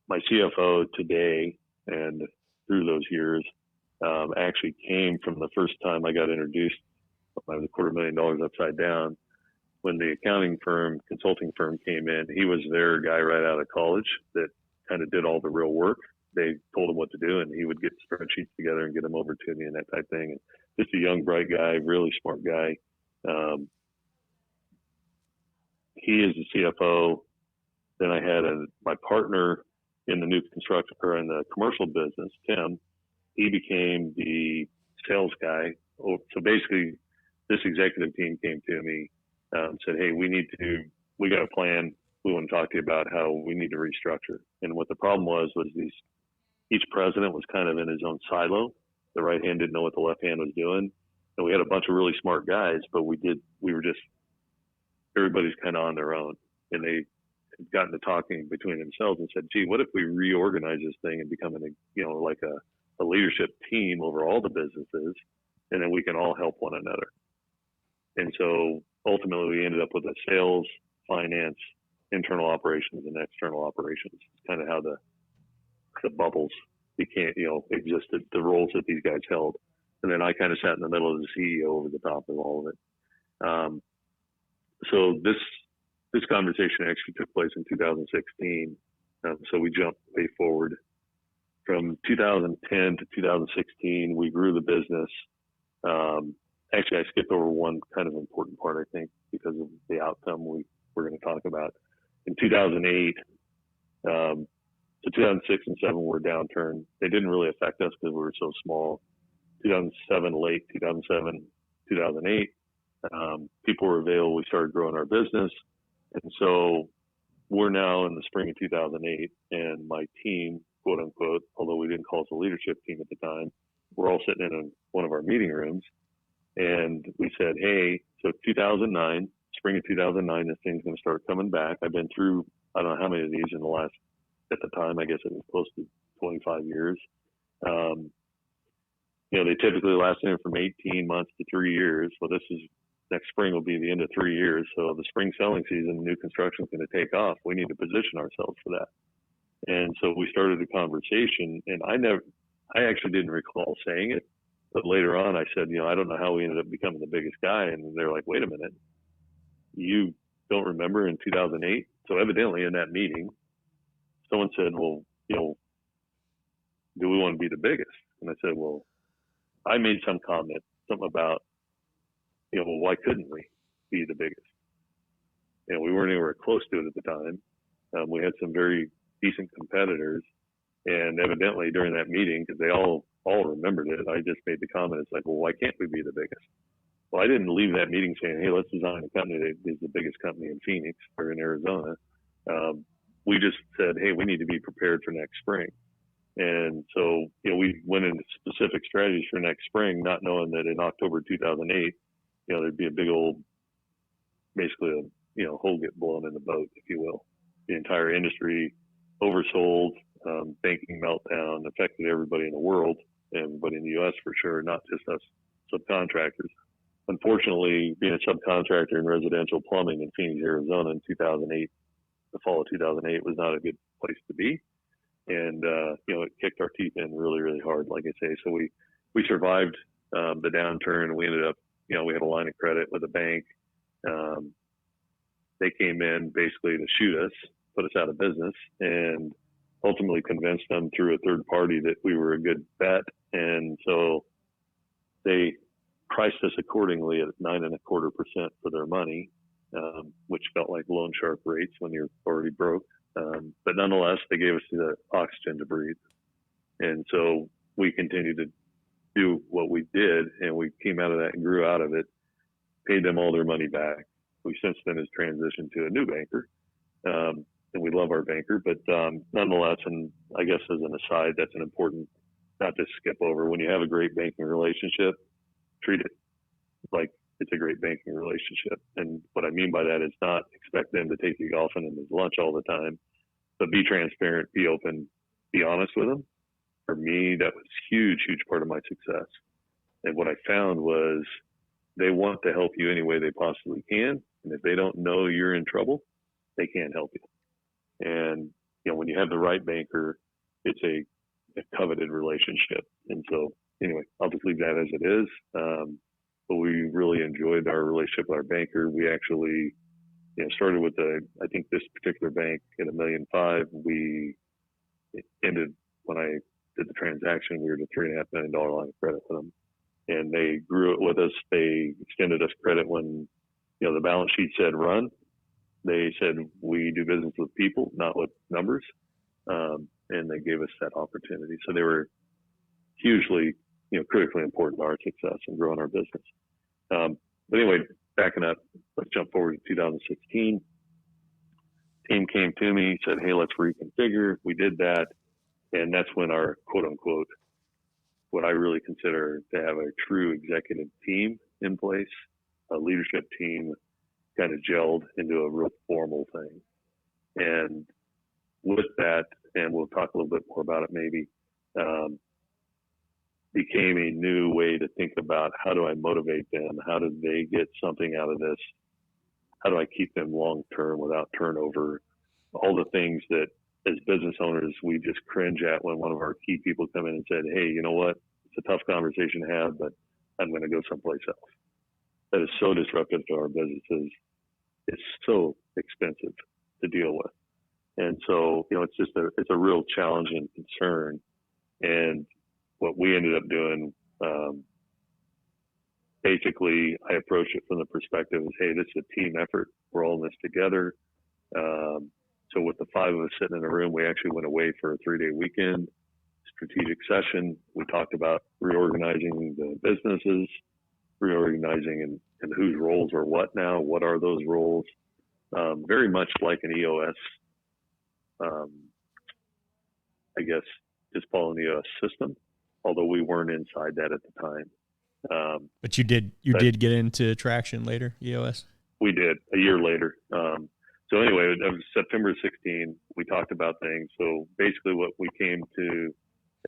My CFO today, and through those years, actually came from the first time I got introduced. I was $250,000 upside down. When the consulting firm came in, he was their guy right out of college that kind of did all the real work. They told him what to do, and he would get spreadsheets together and get them over to me and that type of thing. And just a young, bright guy, really smart guy. He is the CFO. Then I had my partner in the new construction or in the commercial business, Tim. He became the sales guy. So basically, this executive team came to me, said, "Hey, we got a plan. We want to talk to you about how we need to restructure." And what the problem was each president was kind of in his own silo. The right hand didn't know what the left hand was doing. And we had a bunch of really smart guys, but everybody's kind of on their own. And they had gotten to talking between themselves and said, "Gee, what if we reorganize this thing and become like a leadership team over all the businesses, and then we can all help one another?" And so ultimately we ended up with a sales, finance, internal operations, and external operations. It's kind of how the bubbles existed, the roles that these guys held. And then I kind of sat in the middle as the CEO over the top of all of it. So this conversation actually took place in 2016. So we jumped way forward. From 2010 to 2016, we grew the business. Actually, I skipped over one kind of important part, I think, because of the outcome we're going to talk about. In 2008, so 2006 and 2007 were a downturn. They didn't really affect us because we were so small. 2007, late 2007, 2008, people were available. We started growing our business. And so we're now in the spring of 2008, and my team, quote unquote, although we didn't call us a leadership team at the time, we're all sitting in one of our meeting rooms. And we said, "Hey, so 2009, spring of 2009, this thing's going to start coming back." I've been through, I don't know how many of these in the last, at the time, I guess it was close to 25 years. They typically last anywhere from 18 months to 3 years. Well, next spring will be the end of 3 years. So the spring selling season, new construction is going to take off. We need to position ourselves for that. And so we started a conversation, and I actually didn't recall saying it, but later on I said, I don't know how we ended up becoming the biggest guy. And they're like, "Wait a minute, you don't remember in 2008? So evidently in that meeting, someone said, "Well, do we want to be the biggest?" And I said, "Well," I made some comment, something about, "Well, why couldn't we be the biggest?" We weren't anywhere close to it at the time. We had some very decent competitors, and evidently during that meeting, because they all remembered it, I just made the comment. It's like, "Well, why can't we be the biggest?" Well, I didn't leave that meeting saying, "Hey, let's design a company that is the biggest company in Phoenix or in Arizona." We just said, "Hey, we need to be prepared for next spring." And so, we went into specific strategies for next spring, not knowing that in October 2008, there'd be a big old, basically a hole get blown in the boat, if you will. The entire industry oversold, banking meltdown, affected everybody in the world, everybody in the U.S. for sure, not just us subcontractors. Unfortunately, being a subcontractor in residential plumbing in Phoenix, Arizona in 2008, the fall of 2008 was not a good place to be. And, it kicked our teeth in really, really hard, like I say. So we survived the downturn. We ended up, we had a line of credit with a bank. They came in basically to shoot us, put us out of business, and ultimately convinced them through a third party that we were a good bet. And so they priced us accordingly at 9.25% for their money, which felt like loan shark rates when you're already broke. But nonetheless, they gave us the oxygen to breathe. And so we continued to do what we did, and we came out of that and grew out of it, paid them all their money back. We since then has transitioned to a new banker. and we love our banker, but nonetheless, and I guess as an aside, that's an important, not to skip over. When you have a great banking relationship, treat it like it's a great banking relationship. And what I mean by that is not expect them to take you golfing and to lunch all the time, but be transparent, be open, be honest with them. For me, that was huge part of my success. And what I found was they want to help you any way they possibly can. And if they don't know you're in trouble, they can't help you. And, when you have the right banker, it's a coveted relationship. And so anyway, I'll just leave that as it is. But we really enjoyed our relationship with our banker. We actually, started with I think this particular bank at $1.5 million. It ended when I did the transaction. We were at a $3.5 million line of credit with them. And they grew it with us. They extended us credit when, the balance sheet said run. They said, we do business with people, not with numbers. And they gave us that opportunity. So they were hugely, critically important to our success and growing our business. But anyway, backing up, let's jump forward to 2016. Team came to me, said, hey, let's reconfigure. We did that. And that's when our quote unquote, what I really consider to have a true executive team in place, a leadership team, kind of gelled into a real formal thing. And with that, and we'll talk a little bit more about it maybe, became a new way to think about how do I motivate them? How do they get something out of this? How do I keep them long term without turnover? All the things that as business owners, we just cringe at when one of our key people come in and said, hey, you know what? It's a tough conversation to have, but I'm going to go someplace else. That is so disruptive to our businesses. It's so expensive to deal with. And so, it's a real challenge and concern. And what we ended up doing, basically, I approached it from the perspective of, hey, this is a team effort. We're all in this together. So with the 5 of us sitting in a room, we actually went away for a 3-day weekend, strategic session. We talked about reorganizing the businesses, reorganizing and whose roles are what now, what are those roles? Very much like an EOS, I guess, just following the EOS system, although we weren't inside that at the time. But you did get into traction later, EOS? We did, a year later. So anyway, that was September 16. We talked about things. So basically what we came to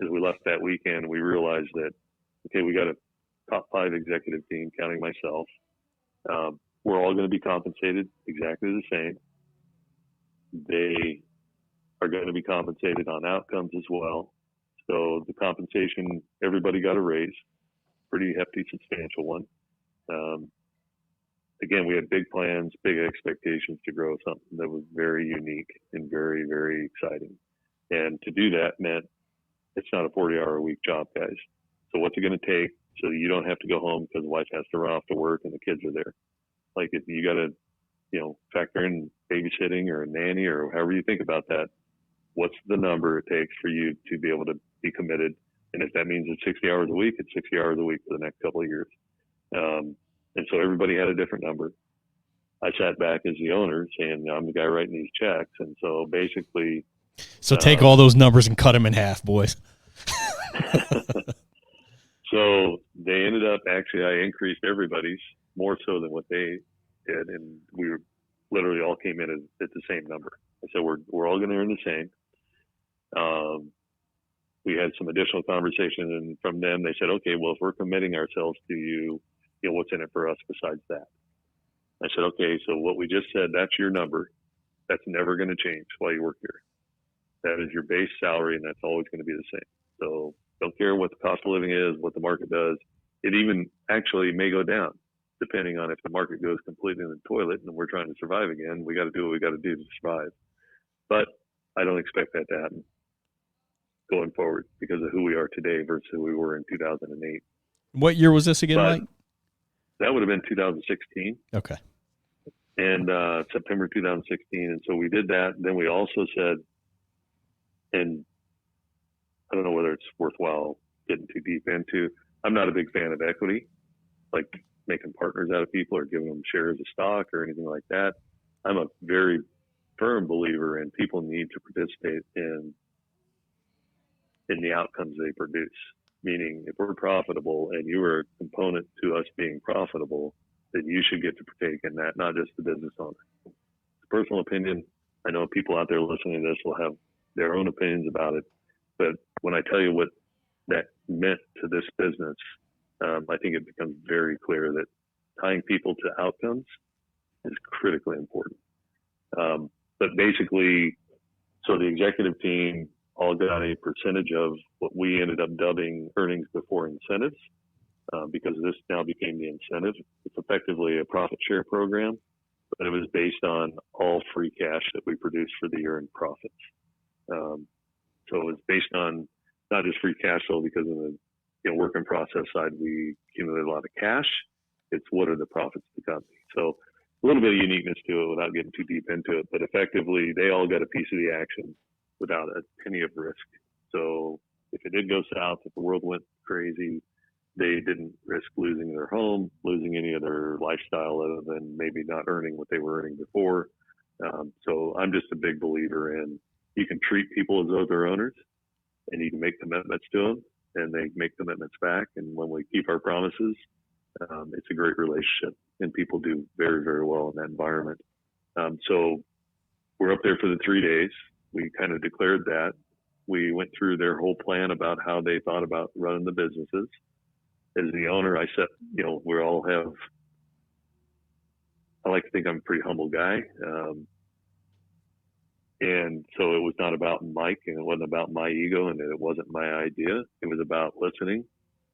as we left that weekend, we realized that, okay, we got a top 5 executive team, counting myself. We're all going to be compensated exactly the same. They are going to be compensated on outcomes as well. So the compensation, everybody got a raise, pretty hefty, substantial one. Again, we had big plans, big expectations to grow something that was very unique and very, very exciting. And to do that meant it's not a 40-hour-a-week job, guys. So what's it going to take so you don't have to go home because the wife has to run off to work and the kids are there? Like, if you got to, factor in babysitting or a nanny or however you think about that, what's the number it takes for you to be able to be committed? And if that means it's 60 hours a week, it's 60 hours a week for the next couple of years. And so everybody had a different number. I sat back as the owner saying, I'm the guy writing these checks. And so basically. So take all those numbers and cut them in half, boys. So they ended up, actually, I increased everybody's more so than what they did. And we literally all came in at the same number. I said, we're all going to earn the same. We had some additional conversation, and from them, they said, okay, well, if we're committing ourselves to you, what's in it for us besides that? I said, okay, so what we just said, that's your number. That's never going to change while you work here. That is your base salary, and that's always going to be the same. So don't care what the cost of living is, what the market does. It even actually may go down, depending on if the market goes completely in the toilet and we're trying to survive again. We got to do what we got to do to survive. But I don't expect that to happen going forward because of who we are today versus who we were in 2008. What year was this again, Mike? That would have been 2016. Okay. And September 2016. And so we did that. Then we also said, and I don't know whether it's worthwhile getting too deep into, I'm not a big fan of equity, like making partners out of people or giving them shares of stock or anything like that. I'm a very firm believer in people need to participate in the outcomes they produce. Meaning, if we're profitable and you are a component to us being profitable, then you should get to partake in that, not just the business owner. Personal opinion. I know people out there listening to this will have their own opinions about it, but when I tell you what that meant to this business, I think it becomes very clear that tying people to outcomes is critically important. But basically, so the executive team all got a percentage of what we ended up dubbing earnings before incentives, because this now became the incentive. It's effectively a profit share program, but it was based on all free cash that we produced for the year in profits. So it was based on not just free cash flow, because of the work in process side, we accumulated a lot of cash. It's what are the profits of the company. So a little bit of uniqueness to it without getting too deep into it, but effectively they all got a piece of the action without a penny of risk. So if it did go south, if the world went crazy, they didn't risk losing their home, losing any of their lifestyle other than maybe not earning what they were earning before. So I'm just a big believer in, you can treat people as though they're owners, and you can make commitments to them, and they make commitments back. And when we keep our promises, it's a great relationship, and people do very, very well in that environment. So we're up there for the 3 days. We kind of declared that. We went through their whole plan about how they thought about running the businesses. As the owner, I said, we all have, I like to think I'm a pretty humble guy. And so it was not about Mike, and it wasn't about my ego, and it wasn't my idea. It was about listening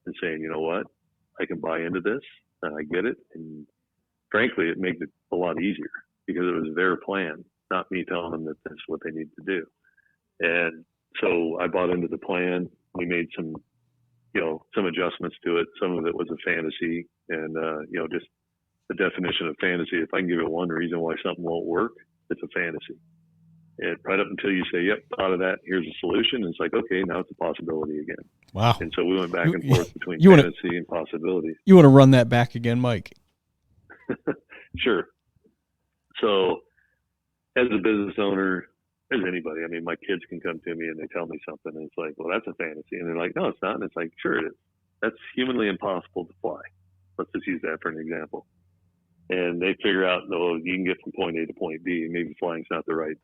and saying, you know what, I can buy into this, and I get it. And frankly, it made it a lot easier because it was their plan, not me telling them that that's what they need to do. And so I bought into the plan. We made some adjustments to it. Some of it was a fantasy, and, just the definition of fantasy. If I can give it one reason why something won't work, it's a fantasy. And right up until you say, yep, thought of that, here's a solution. And it's like, okay, now it's a possibility again. Wow. And so we went back and forth between fantasy and possibility. You want to run that back again, Mike? Sure. So as a business owner, as anybody, I mean, my kids can come to me and they tell me something, and it's like, well, that's a fantasy. And they're like, no, it's not. And it's like, sure it is. That's humanly impossible to fly. Let's just use that for an example. And they figure out, no, you can get from point A to point B, and maybe flying's not the right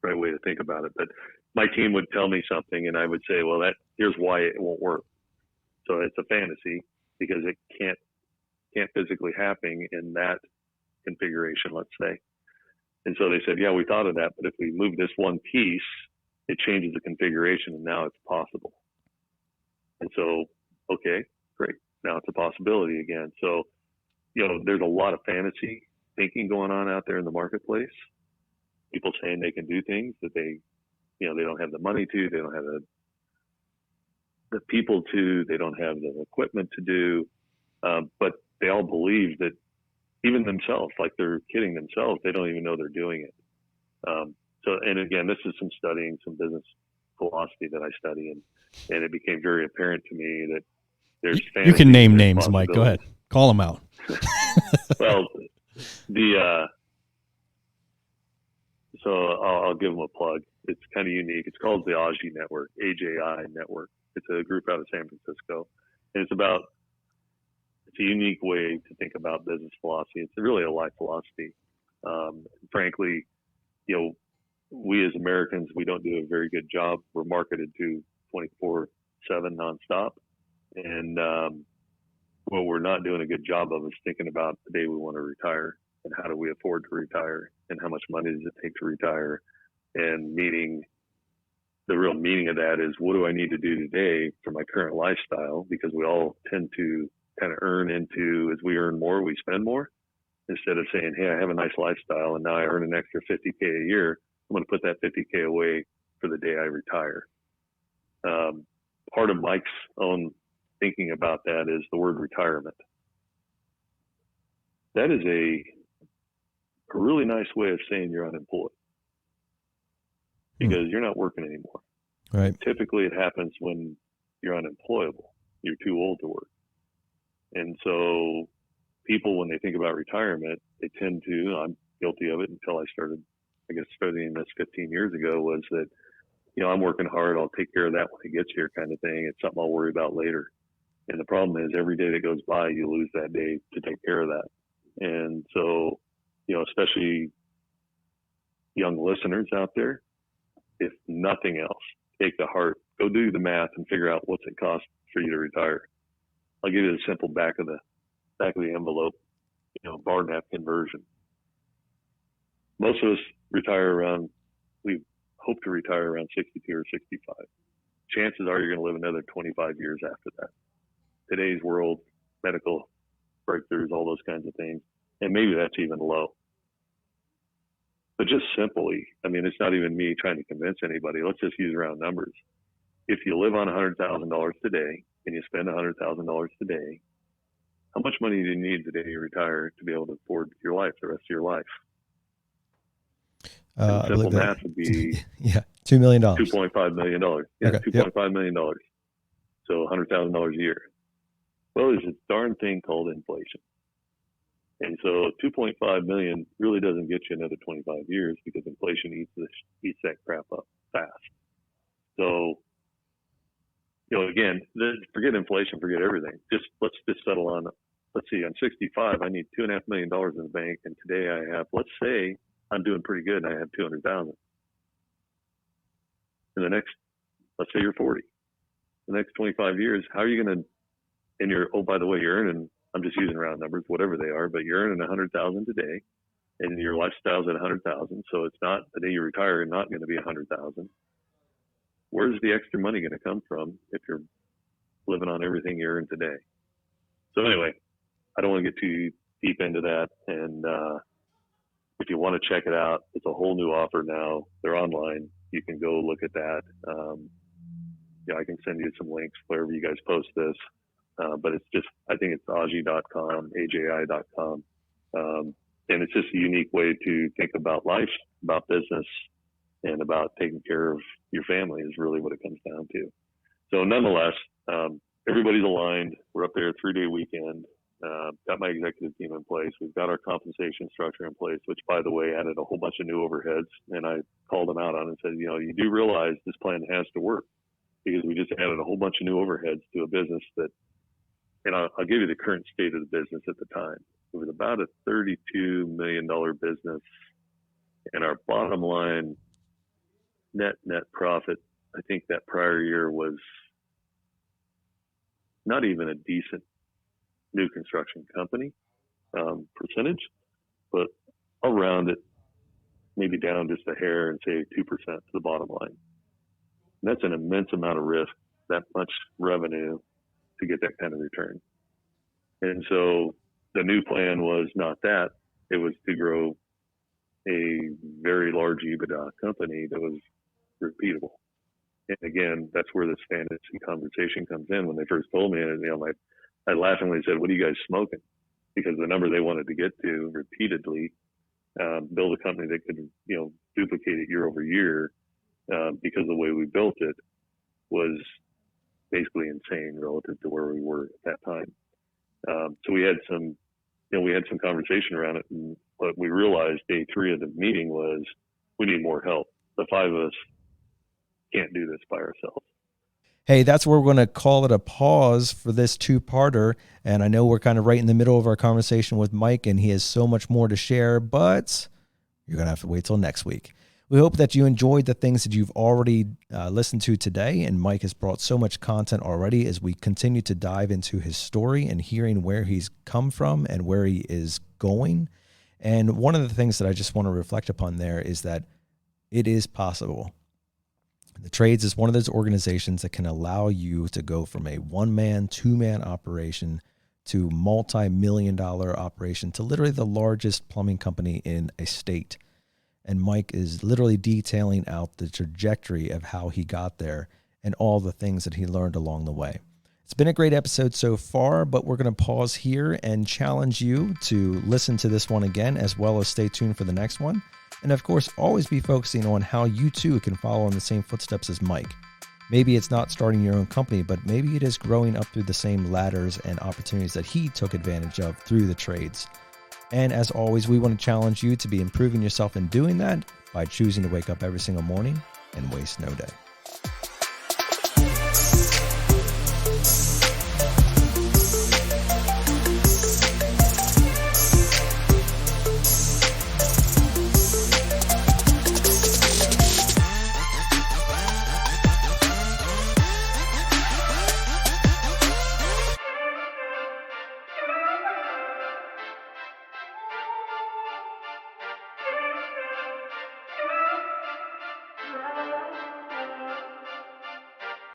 way to think about it. But my team would tell me something, and I would say, well, here's why it won't work. So it's a fantasy because it can't physically happen in that configuration, let's say. And so they said, yeah, we thought of that, but if we move this one piece, it changes the configuration, and now it's possible. And so, okay, great. Now it's a possibility again. So, there's a lot of fantasy thinking going on out there in the marketplace. People saying they can do things that they don't have the money to, they don't have the people to, they don't have the equipment to do, but they all believe that even themselves, like they're kidding themselves, they don't even know they're doing it. And again, this is some studying, some business philosophy that I study, and it became very apparent to me that there's fantasy. You can name names, Mike. Go ahead. Call them out. Well, so I'll give them a plug. It's kind of unique. It's called the AJI Network, AJI Network. It's a group out of San Francisco, and it's a unique way to think about business philosophy. It's really a life philosophy. Frankly, we as Americans, we don't do a very good job. We're marketed to 24/7 nonstop, and what we're not doing a good job of is thinking about the day we want to retire, and how do we afford to retire, and how much money does it take to retire, and the real meaning of that is, what do I need to do today for my current lifestyle? Because we all tend to kind of earn into, as we earn more, we spend more, instead of saying, hey, I have a nice lifestyle and now I earn an extra $50K a year. I'm going to put that $50K away for the day I retire. Part of Mike's own thinking about that is the word retirement. That is a really nice way of saying you're unemployed, because you're not working anymore. Right. Typically it happens when you're unemployable. You're too old to work. And so people, when they think about retirement, they tend to, I'm guilty of it until I started I guess studying this 15 years ago, was that, I'm working hard, I'll take care of that when it gets here kind of thing. It's something I'll worry about later. And the problem is every day that goes by, you lose that day to take care of that. And so, especially young listeners out there, if nothing else, take to heart, go do the math and figure out what's it cost for you to retire. I'll give you the simple back of the envelope, bar napkin version. Most of us we hope to retire around 62 or 65. Chances are you're going to live another 25 years after that. Today's world, medical breakthroughs, all those kinds of things, and maybe that's even low. But just simply, it's not even me trying to convince anybody. Let's just use round numbers. If you live on $100,000 today and you spend $100,000 today, how much money do you need the day you retire to be able to afford your life, the rest of your life? Simple math would be $2 million. $2.5 million. Yeah, okay. $2.5 million. So $100,000 a year. Well, there's a darn thing called inflation. And so 2.5 million really doesn't get you another 25 years because inflation eats that crap up fast. So, again, forget inflation, forget everything. Let's just settle on, let's see, I'm 65, I need $2.5 million in the bank. And today I have, let's say I'm doing pretty good and I have 200,000. In the next, let's say you're 40, the next 25 years, how are you going to, and by the way, you're earning, I'm just using round numbers, whatever they are, but you're earning 100,000 today and your lifestyle's at 100,000. So it's not the day you retire, not going to be 100,000. Where's the extra money going to come from if you're living on everything you earn today? So anyway, I don't want to get too deep into that. And if you want to check it out, it's a whole new offer now. They're online. You can go look at that. I can send you some links wherever you guys post this. But it's just, I think it's aji.com, AJI.com. And it's just a unique way to think about life, about business, and about taking care of your family is really what it comes down to. So nonetheless, everybody's aligned. We're up there a 3-day weekend. Got my executive team in place. We've got our compensation structure in place, which, by the way, added a whole bunch of new overheads. And I called them out on it and said, you do realize this plan has to work because we just added a whole bunch of new overheads to a business that, and I'll give you the current state of the business at the time. It was about a $32 million business, and our bottom line net profit, I think that prior year was not even a decent new construction company percentage, but I'll round it maybe down just a hair and say 2% to the bottom line. And that's an immense amount of risk, that much revenue to get that kind of return. And so the new plan was not that. It was to grow a very large EBITDA company that was repeatable. And again, that's where this fantasy conversation comes in. When they first told me, and I laughingly said, "What are you guys smoking?" Because the number they wanted to get to repeatedly, build a company that could, duplicate it year over year, because the way we built it was basically insane relative to where we were at that time. So we had some conversation around it, and what we realized day 3 of the meeting was we need more help. The 5 of us can't do this by ourselves. Hey, that's where we're going to call it a pause for this 2-parter. And I know we're kind of right in the middle of our conversation with Mike, and he has so much more to share, but you're going to have to wait till next week. We hope that you enjoyed the things that you've already listened to today, and Mike has brought so much content already as we continue to dive into his story and hearing where he's come from and where he is going. And one of the things that I just want to reflect upon there is that it is possible. The trades is one of those organizations that can allow you to go from a 1-man, 2-man operation to multi-million-dollar operation to literally the largest plumbing company in a state. And Mike is literally detailing out the trajectory of how he got there and all the things that he learned along the way. It's been a great episode so far, but we're going to pause here and challenge you to listen to this one again, as well as stay tuned for the next one. And of course, always be focusing on how you too can follow in the same footsteps as Mike. Maybe it's not starting your own company, but maybe it is growing up through the same ladders and opportunities that he took advantage of through the trades. And as always, we want to challenge you to be improving yourself in doing that by choosing to wake up every single morning and waste no day.